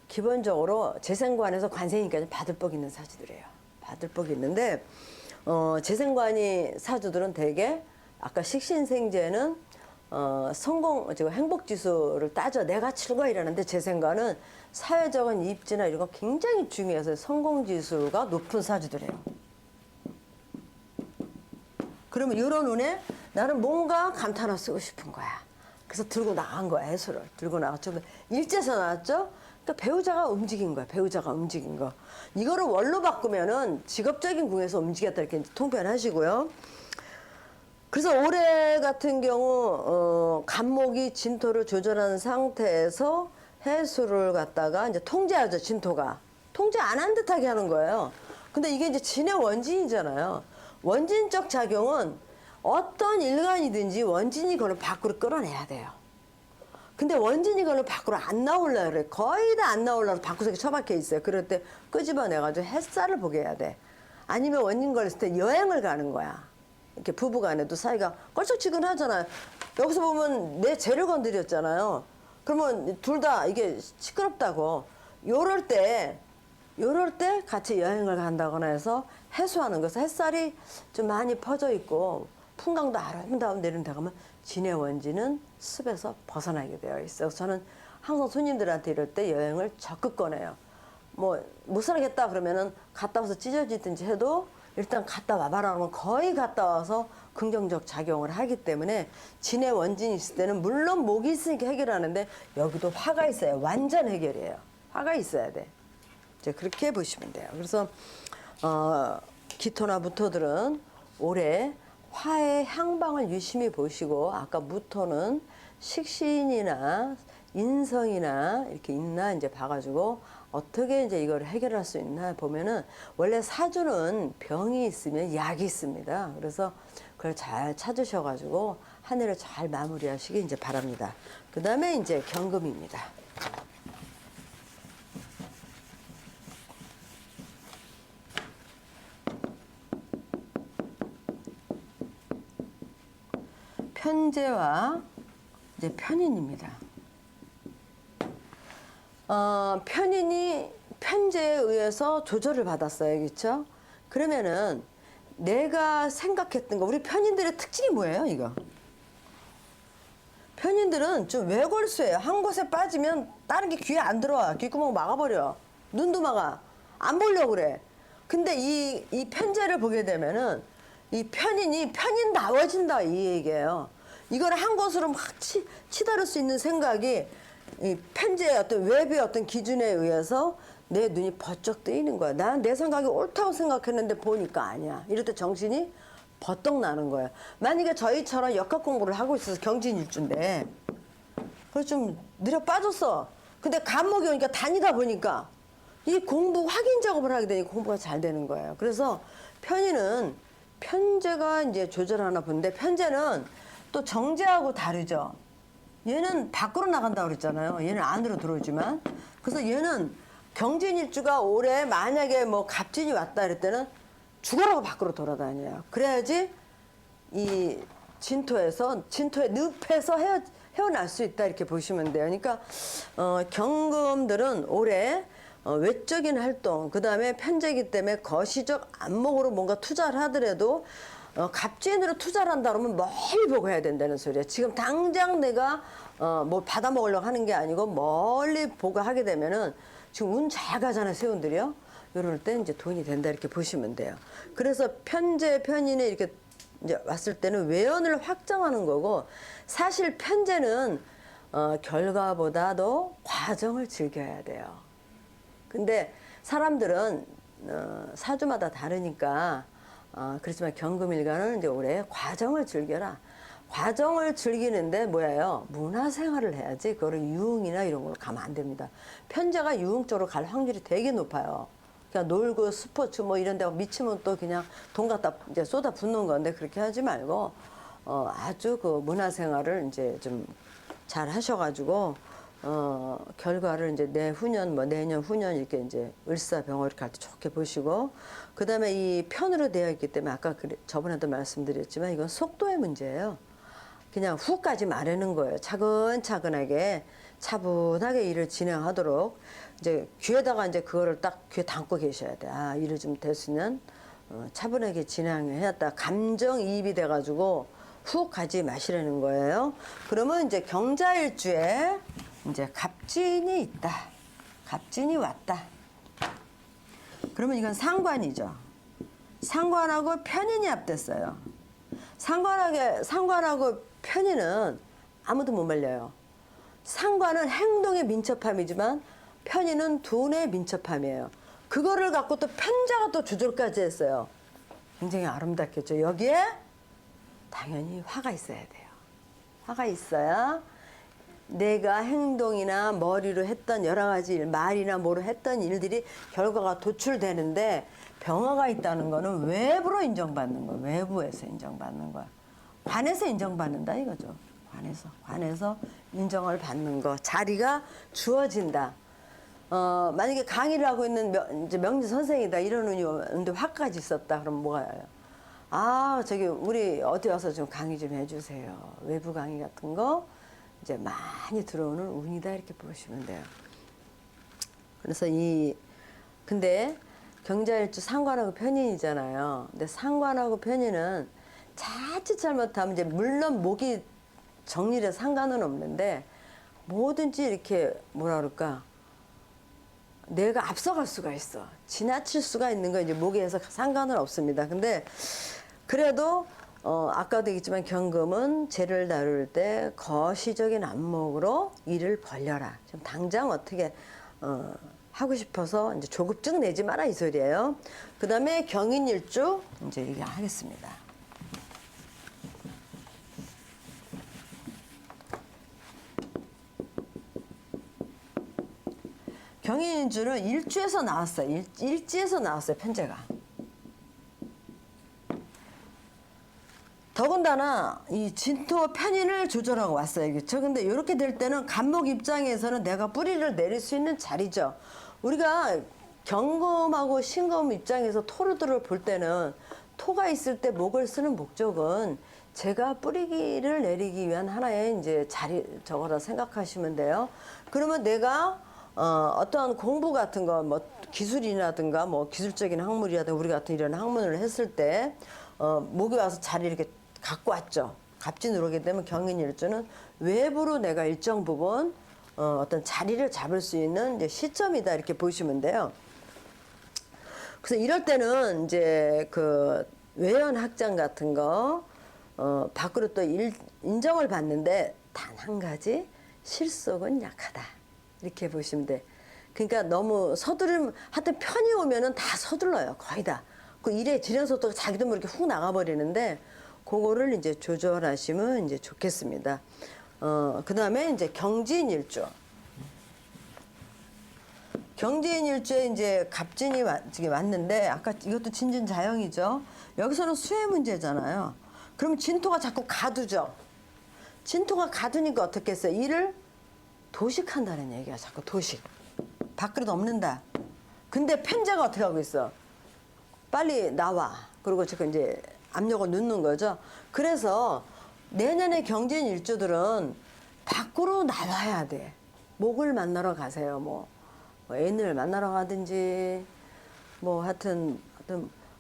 기본적으로 재생관에서 관세니까지 받을 복 있는 사주들이에요. 받을 복이 있는데 재생관이 사주들은 되게 아까 식신생재는 지금 행복지수를 따져 내가 출가 이러는데 재생관은 사회적인 입지나 이런 거 굉장히 중요해서 성공지수가 높은 사주들이에요. 그러면 이런 운에 나는 뭔가 감탄을 쓰고 싶은 거야. 그래서 들고 나간 거야, 해수를. 들고 나갔죠. 일제서 나왔죠? 그러니까 배우자가 움직인 거야, 배우자가 움직인 거. 이거를 월로 바꾸면은 직업적인 궁에서 움직였다 이렇게 통변하시고요. 그래서 올해 같은 경우, 간목이 진토를 조절하는 상태에서 해수를 갖다가 이제 통제하죠, 진토가. 통제 안 한 듯하게 하는 거예요. 근데 이게 이제 진의 원진이잖아요. 원진적 작용은 어떤 일간이든지 원진이 그걸 밖으로 끌어내야 돼요. 근데 원진이 그걸 밖으로 안 나오려고 그래. 거의 다 안 나오려고 방구석에 처박혀 있어요. 그럴 때 끄집어내가지고 햇살을 보게 해야 돼. 아니면 원진 걸렸을 때 여행을 가는 거야. 이렇게 부부간에도 사이가 껄쩍지근하잖아요. 여기서 보면 내 죄를 건드렸잖아요. 그러면 둘 다 이게 시끄럽다고. 요럴 때 같이 여행을 간다거나 해서 해수하는 것은 햇살이 좀 많이 퍼져 있고 풍광도 아름다운 데는 데 가면 진의 원진은 습에서 벗어나게 되어 있어요. 저는 항상 손님들한테 이럴 때 여행을 적극 권해요. 뭐 못 살겠다 그러면은 갔다 와서 찢어지든지 해도 일단 갔다 와봐라 하면 거의 갔다 와서 긍정적 작용을 하기 때문에 진의 원진이 있을 때는 물론 목이 있으니까 해결하는데 여기도 화가 있어요. 완전 해결이에요. 화가 있어야 돼. 이제 그렇게 보시면 돼요. 그래서 기토나 무토들은 올해 화의 향방을 유심히 보시고 아까 무토는 식신이나 인성이나 이렇게 있나 이제 봐가지고 어떻게 이제 이걸 해결할 수 있나 보면은 원래 사주는 병이 있으면 약이 있습니다. 그래서 그걸 잘 찾으셔가지고 한 해를 잘 마무리하시기 이제 바랍니다. 그 다음에 이제 경금입니다. 편재와 이제 편인입니다. 편인이 편재에 의해서 조절을 받았어요. 그렇죠? 그러면은 내가 생각했던 거, 우리 편인들의 특징이 뭐예요, 이거? 편인들은 좀 외골수예요. 한 곳에 빠지면 다른 게 귀에 안 들어와. 귓구멍 막아버려. 눈도 막아. 안 보려고 그래. 근데 이 편재를 보게 되면은 이 편인이 편인다워진다 이 얘기예요. 이걸 한 곳으로 막 치달을 수 있는 생각이 이 편재의 어떤 외부의 어떤 기준에 의해서 내 눈이 번쩍 뜨이는 거야. 나는 내 생각이 옳다고 생각했는데 보니까 아니야. 이럴 때 정신이 버떡 나는 거예요. 만약에 저희처럼 역학 공부를 하고 있어서 경진일주인데 그래서 좀 느려 빠졌어. 근데 감목이 오니까 다니다 보니까 이 공부 확인 작업을 하게 되니 공부가 잘 되는 거예요. 그래서 편의는 편재가 이제 조절하나 본데 편재는 또 정재하고 다르죠. 얘는 밖으로 나간다고 그랬잖아요. 얘는 안으로 들어오지만. 그래서 얘는 경진일주가 올해 만약에 뭐 갑진이 왔다 그럴 때는 죽어라고 밖으로 돌아다녀요. 그래야지 이 진토의 늪에서 헤어날 수 있다 이렇게 보시면 돼요. 그러니까 경금들은 올해 외적인 활동, 그 다음에 편재이기 때문에 거시적 안목으로 뭔가 투자를 하더라도 갑진으로 투자를 한다 그러면 멀리 보고 해야 된다는 소리예요. 지금 당장 내가 뭐 받아먹으려고 하는 게 아니고 멀리 보고 하게 되면은 지금 운 잘 가잖아요, 세운들이요. 이럴 때 이제 돈이 된다 이렇게 보시면 돼요. 그래서 편재, 편인에 이렇게 이제 왔을 때는 외연을 확장하는 거고 사실 편재는 결과보다도 과정을 즐겨야 돼요. 근데 사람들은 사주마다 다르니까 그렇지만 경금일간은 이제 올해 과정을 즐겨라. 과정을 즐기는데 뭐예요? 문화생활을 해야지 그거를 유흥이나 이런 걸로 가면 안 됩니다. 편재가 유흥 쪽으로 갈 확률이 되게 높아요. 그냥 놀고 스포츠 뭐 이런 데 미치면 또 그냥 돈 갖다 이제 쏟아 붓는 건데 그렇게 하지 말고 아주 그 문화생활을 이제 좀 잘 하셔가지고 결과를 이제 내후년 뭐 내년 후년 이렇게 이제 을사병호 이렇게 할 때 좋게 보시고 그 다음에 이 편으로 되어 있기 때문에 아까 저번에도 말씀드렸지만 이건 속도의 문제예요. 그냥 훅까지 마르는 거예요. 차근차근하게 차분하게 일을 진행하도록 이제 귀에다가 이제 그거를 딱 귀에 담고 계셔야 돼. 아, 일을 좀 됐으면 차분하게 진행해야다. 감정이입이 돼가지고 훅 가지 마시라는 거예요. 그러면 이제 경자일주에 이제 갑진이 있다. 갑진이 왔다. 그러면 이건 상관이죠. 상관하고 편인이 합됐어요. 상관하고 편인은 아무도 못 말려요. 상관은 행동의 민첩함이지만 편인은 돈의 민첩함이에요. 그거를 갖고 또 편자가 또 조절까지 했어요. 굉장히 아름답겠죠. 여기에 당연히 화가 있어야 돼요. 화가 있어야 내가 행동이나 머리로 했던 여러 가지 일, 말이나 뭐로 했던 일들이 결과가 도출되는데 병화가 있다는 거는 외부로 인정받는 거야. 외부에서 인정받는 거야. 관에서 인정받는다 이거죠. 관에서 인정을 받는 거. 자리가 주어진다. 만약에 강의를 하고 있는 이제 명지 선생이다 이런 운이 오는데 화까지 있었다 그럼 뭐가요? 아 저기 우리 어디 와서 좀 강의 좀 해주세요. 외부 강의 같은 거 이제 많이 들어오는 운이다 이렇게 보시면 돼요. 그래서 근데 경자일주 상관하고 편인이잖아요. 근데 상관하고 편인은 자칫 잘못하면 이제 물론 목이 정일에 상관은 없는데 뭐든지 이렇게 뭐라 그럴까 내가 앞서갈 수가 있어. 지나칠 수가 있는 거 이제 목에서 상관은 없습니다. 근데 그래도 아까도 얘기했지만 경금은 재를 다룰 때 거시적인 안목으로 일을 벌려라. 좀 당장 어떻게 하고 싶어서 이제 조급증 내지 마라 이 소리예요. 그 다음에 경인일주 이제 얘기하겠습니다. 경인일주는 일주에서 나왔어요. 일지에서 나왔어요, 편제가. 더군다나 이 진토 편인을 조절하고 왔어요. 그렇죠? 근데 이렇게 될 때는 간목 입장에서는 내가 뿌리를 내릴 수 있는 자리죠. 우리가 경금하고 신금 입장에서 토르들을 볼 때는 토가 있을 때 목을 쓰는 목적은 제가 뿌리기를 내리기 위한 하나의 이제 자리 저거라 생각하시면 돼요. 그러면 내가 어떠한 공부 같은 거 뭐 기술이라든가 뭐 기술적인 학문이라든가 우리 같은 이런 학문을 했을 때 목이 와서 자리를 이렇게 갖고 왔죠. 갑진으로 오게 되면 경인일주는 외부로 내가 일정 부분 어떤 자리를 잡을 수 있는 이제 시점이다 이렇게 보시면 돼요. 그래서 이럴 때는 이제 그 외연 학장 같은 거 밖으로 또 인정을 받는데 단 한 가지 실속은 약하다 이렇게 보시면 돼. 그러니까 너무 서두르면 하여튼 편이 오면은 다 서둘러요. 거의 다. 그 일의 진행 속도가 자기도 모르게 훅 나가버리는데 그거를 이제 조절하시면 이제 좋겠습니다. 그다음에 이제 경진일주. 경진일주에 이제 갑진이 왔는데 아까 이것도 진진자영이죠. 여기서는 수해 문제잖아요. 그러면 진토가 자꾸 가두죠. 진토가 가두니까 어떻게 했어요? 일을 도식한다는 얘기야. 자꾸 도식. 밖으로 넘는다. 근데 편제가 어떻게 하고 있어? 빨리 나와. 그리고 지금 이제 압력을 넣는 거죠. 그래서 내년에 경진일주들은 밖으로 나와야 돼. 목을 만나러 가세요. 뭐 애인을 만나러 가든지 뭐 하여튼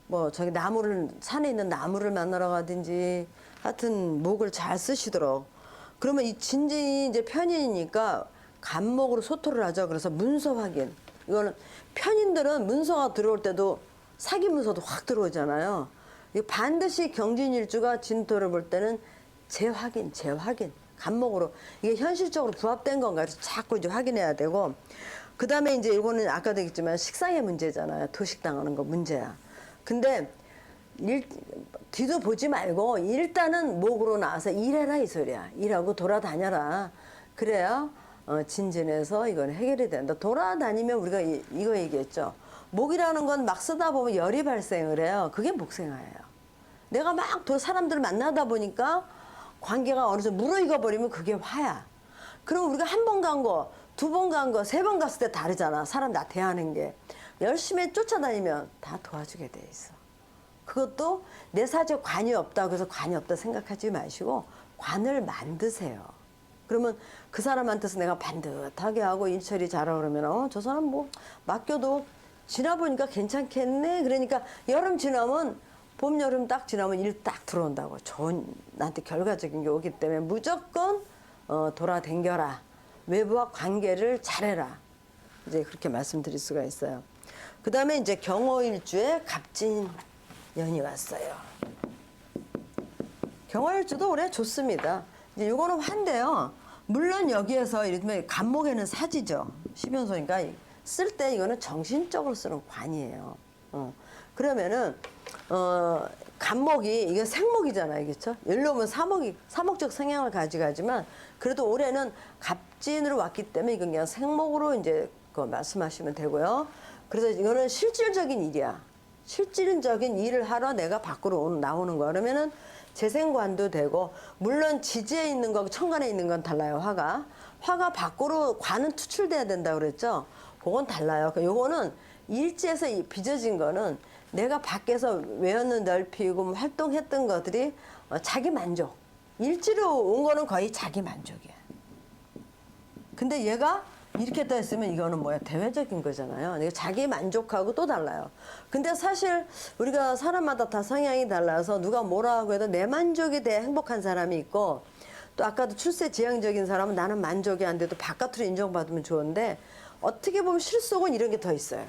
뭐 저기 나무를 산에 있는 나무를 만나러 가든지 하여튼 목을 잘 쓰시도록. 그러면 이 진진이 이제 편인이니까 간목으로 소토를 하죠. 그래서 문서 확인. 이거는 편인들은 문서가 들어올 때도 사기 문서도 확 들어오잖아요. 반드시 경진일주가 진토를 볼 때는 재확인. 간목으로 이게 현실적으로 부합된 건가 자꾸 이제 확인해야 되고. 그 다음에 이제 이거는 아까도 얘기했지만 식상의 문제잖아요. 도식당하는 거 문제야. 근데 뒤도 보지 말고 일단은 목으로 나와서 일해라 이 소리야. 일하고 돌아다녀라. 그래야 진진에서 이건 해결이 된다. 돌아다니면 우리가 이거 얘기했죠. 목이라는 건 막 쓰다 보면 열이 발생을 해요. 그게 목생화예요. 내가 막 사람들을 만나다 보니까 관계가 어느 정도 무르익어 버리면 그게 화야. 그럼 우리가 한 번 간 거, 두 번 간 거, 세 번 갔을 때 다르잖아. 사람 나 대하는 게. 열심히 쫓아다니면 다 도와주게 돼 있어. 그것도 내 사주에 관이 없다고 해서 관이 없다 생각하지 마시고 관을 만드세요. 그러면 그 사람한테서 내가 반듯하게 하고 일처리 잘하고 그러면 저 사람 뭐 맡겨도 지나보니까 괜찮겠네. 그러니까 여름 지나면 봄, 여름 딱 지나면 일 딱 들어온다고. 좋은 나한테 결과적인 게 오기 때문에 무조건 돌아댕겨라. 외부와 관계를 잘해라. 이제 그렇게 말씀드릴 수가 있어요. 그 다음에 이제 경호일주에 갑진년이 왔어요. 경호일주도 올해 좋습니다. 이제 요거는 환대요. 물론 여기에서 이르면 간목에는 사지죠. 10연소니까 쓸 때 이거는 정신적으로 쓰는 관이에요. 그러면은 간목이 이게 생목이잖아요, 그렇죠? 일로 보면 사목적 성향을 가지가지만 그래도 올해는 갑진으로 왔기 때문에 이건 그냥 생목으로 이제 말씀하시면 되고요. 그래서 이거는 실질적인 일이야. 실질적인 일을 하러 내가 밖으로 나오는 거. 그러면은 재생관도 되고 물론 지지에 있는 거, 천간에 있는 건 달라요. 화가 밖으로 관은 투출돼야 된다 그랬죠. 그건 달라요. 요거는 일지에서 빚어진 거는 내가 밖에서 외연을 넓히고 활동했던 것들이 자기 만족. 일지로 온 거는 거의 자기 만족이야. 근데 얘가 이렇게 떠 있으면 이거는 뭐야? 대외적인 거잖아요. 이게 자기 만족하고 또 달라요. 근데 사실 우리가 사람마다 다 성향이 달라서 누가 뭐라 하고 해도 내 만족에 대해 행복한 사람이 있고 또 아까도 출세 지향적인 사람은 나는 만족이 안 돼도 바깥으로 인정받으면 좋은데 어떻게 보면 실속은 이런 게 더 있어요.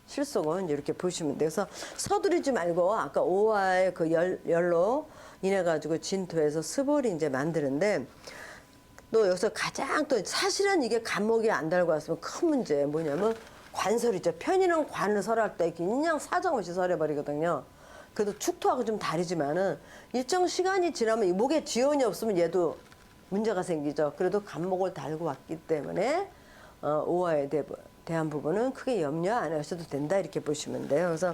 실속은 이렇게 보시면 돼요. 그래서 서두르지 말고 아까 오화의 그 열로 인해 가지고 진토에서 습을 이제 만드는데 또 여기서 가장 또 사실은 이게 간목이 안 달고 왔으면 큰 문제 뭐냐면 관설이죠. 편인은 관을 설할 때 그냥 사정없이 설해버리거든요. 그래도 축토하고 좀 다르지만은 일정 시간이 지나면 이 목에 지연이 없으면 얘도 문제가 생기죠. 그래도 간목을 달고 왔기 때문에 오화에 대한 부분은 크게 염려 안 하셔도 된다 이렇게 보시면 돼요. 그래서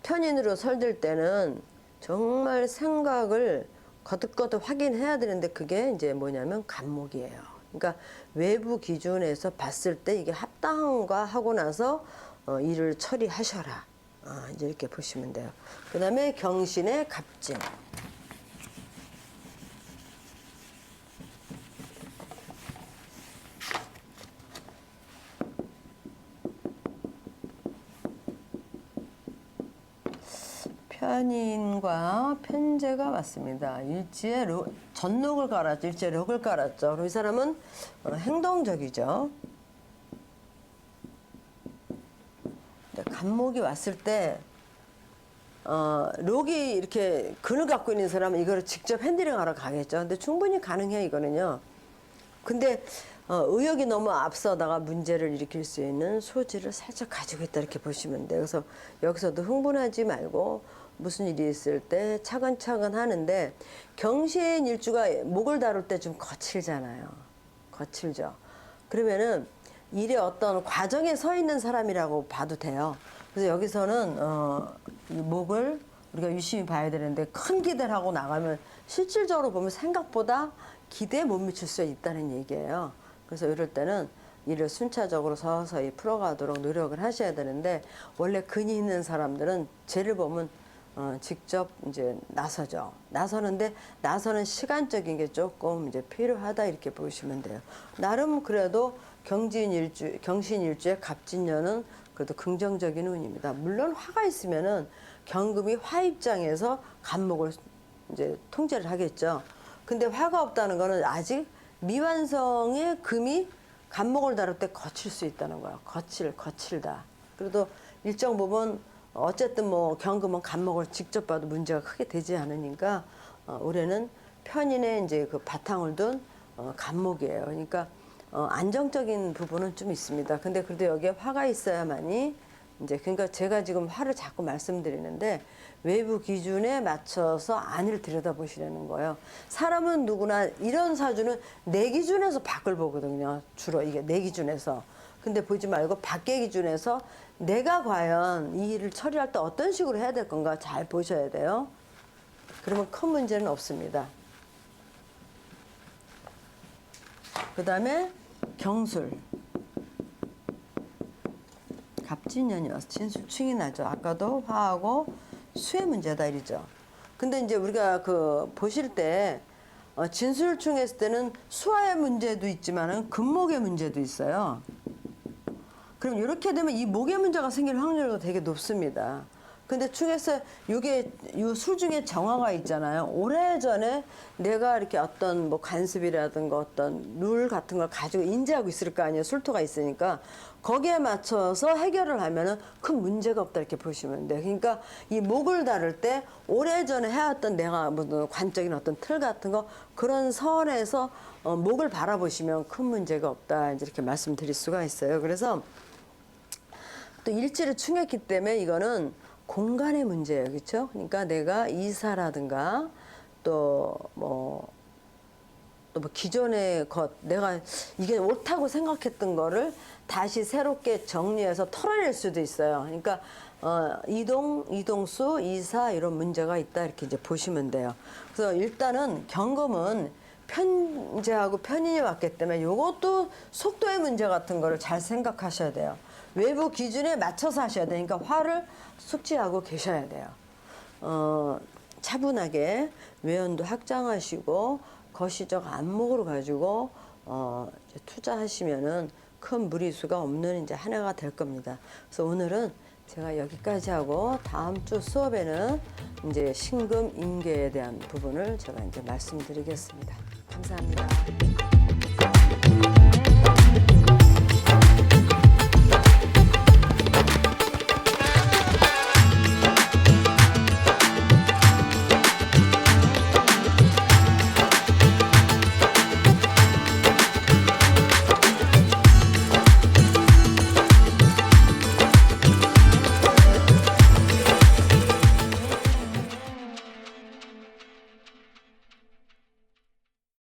편인으로 설들 때는 정말 생각을 거듭거듭 확인해야 되는데 그게 이제 뭐냐면 간목이에요. 그러니까 외부 기준에서 봤을 때 이게 합당한가 하고 나서 일을 처리하셔라. 이제 이렇게 보시면 돼요. 그 다음에 경신의 갑진. 편인과 편제가 맞습니다. 일지에 전록을 깔았죠. 일지에 록을 깔았죠. 그럼 이 사람은 행동적이죠. 간목이 왔을 때 록이 이렇게 근을 갖고 있는 사람은 이거를 직접 핸들링하러 가겠죠. 근데 충분히 가능해요, 이거는요. 근데 의욕이 너무 앞서다가 문제를 일으킬 수 있는 소질을 살짝 가지고 있다 이렇게 보시면 돼요. 그래서 여기서도 흥분하지 말고 무슨 일이 있을 때 차근차근 하는데 경신 일주가 목을 다룰 때 좀 거칠잖아요. 거칠죠. 그러면은 일의 어떤 과정에 서 있는 사람이라고 봐도 돼요. 그래서 여기서는 이 목을 우리가 유심히 봐야 되는데 큰 기대를 하고 나가면 실질적으로 보면 생각보다 기대에 못 미칠 수 있다는 얘기예요. 그래서 이럴 때는 일을 순차적으로 서서히 풀어가도록 노력을 하셔야 되는데 원래 근이 있는 사람들은 죄를 보면 직접 이제 나서죠. 나서는데 나서는 시간적인 게 조금 이제 필요하다 이렇게 보시면 돼요. 나름 그래도 경신일주의 갑진년은 그래도 긍정적인 운입니다. 물론 화가 있으면은 경금이 화 입장에서 간목을 이제 통제를 하겠죠. 근데 화가 없다는 거는 아직 미완성의 금이 간목을 다룰 때 거칠 수 있다는 거예요. 거칠다. 그래도 일정 부분 어쨌든 뭐 경금은 간목을 직접 봐도 문제가 크게 되지 않으니까 올해는 편인의 이제 그 바탕을 둔 간목이에요. 그러니까 안정적인 부분은 좀 있습니다. 근데 그래도 여기에 화가 있어야만이 이제 그러니까 제가 지금 화를 자꾸 말씀드리는데 외부 기준에 맞춰서 안을 들여다보시라는 거예요. 사람은 누구나 이런 사주는 내 기준에서 밖을 보거든요. 주로 이게 내 기준에서. 근데 보지 말고 밖의 기준에서 내가 과연 이 일을 처리할 때 어떤 식으로 해야 될 건가 잘 보셔야 돼요. 그러면 큰 문제는 없습니다. 그 다음에 경술. 갑진년이어서 진술충이 나죠. 아까도 화하고 수의 문제다 이러죠. 근데 이제 우리가 그 보실 때 진술충 했을 때는 수화의 문제도 있지만은 금목의 문제도 있어요. 그럼 이렇게 되면 이 목의 문제가 생길 확률도 되게 높습니다. 근데 충에서 이게 이 술 중에 정화가 있잖아요. 오래전에 내가 이렇게 어떤 뭐 관습이라든가 어떤 룰 같은 걸 가지고 인지하고 있을 거 아니에요. 술토가 있으니까 거기에 맞춰서 해결을 하면은 큰 문제가 없다 이렇게 보시면 돼요. 그러니까 이 목을 다룰 때 오래전에 해왔던 내가 무슨 관적인 어떤 틀 같은 거 그런 선에서 목을 바라보시면 큰 문제가 없다 이제 이렇게 말씀드릴 수가 있어요. 그래서 또 일지를 충했기 때문에 이거는 공간의 문제예요. 그렇죠? 그러니까 내가 이사라든가 또 뭐 기존의 것 내가 이게 옳다고 생각했던 거를 다시 새롭게 정리해서 털어낼 수도 있어요. 그러니까 이동수, 이사 이런 문제가 있다 이렇게 이제 보시면 돼요. 그래서 일단은 경금은 편제하고 편인이 왔기 때문에 이것도 속도의 문제 같은 거를 잘 생각하셔야 돼요. 외부 기준에 맞춰서 하셔야 되니까 화를 숙지하고 계셔야 돼요. 차분하게 외연도 확장하시고 거시적 안목으로 가지고 투자하시면은 큰 무리수가 없는 이제 한 해가 될 겁니다. 그래서 오늘은 제가 여기까지 하고 다음 주 수업에는 이제 신금 임계에 대한 부분을 제가 이제 말씀드리겠습니다. 감사합니다.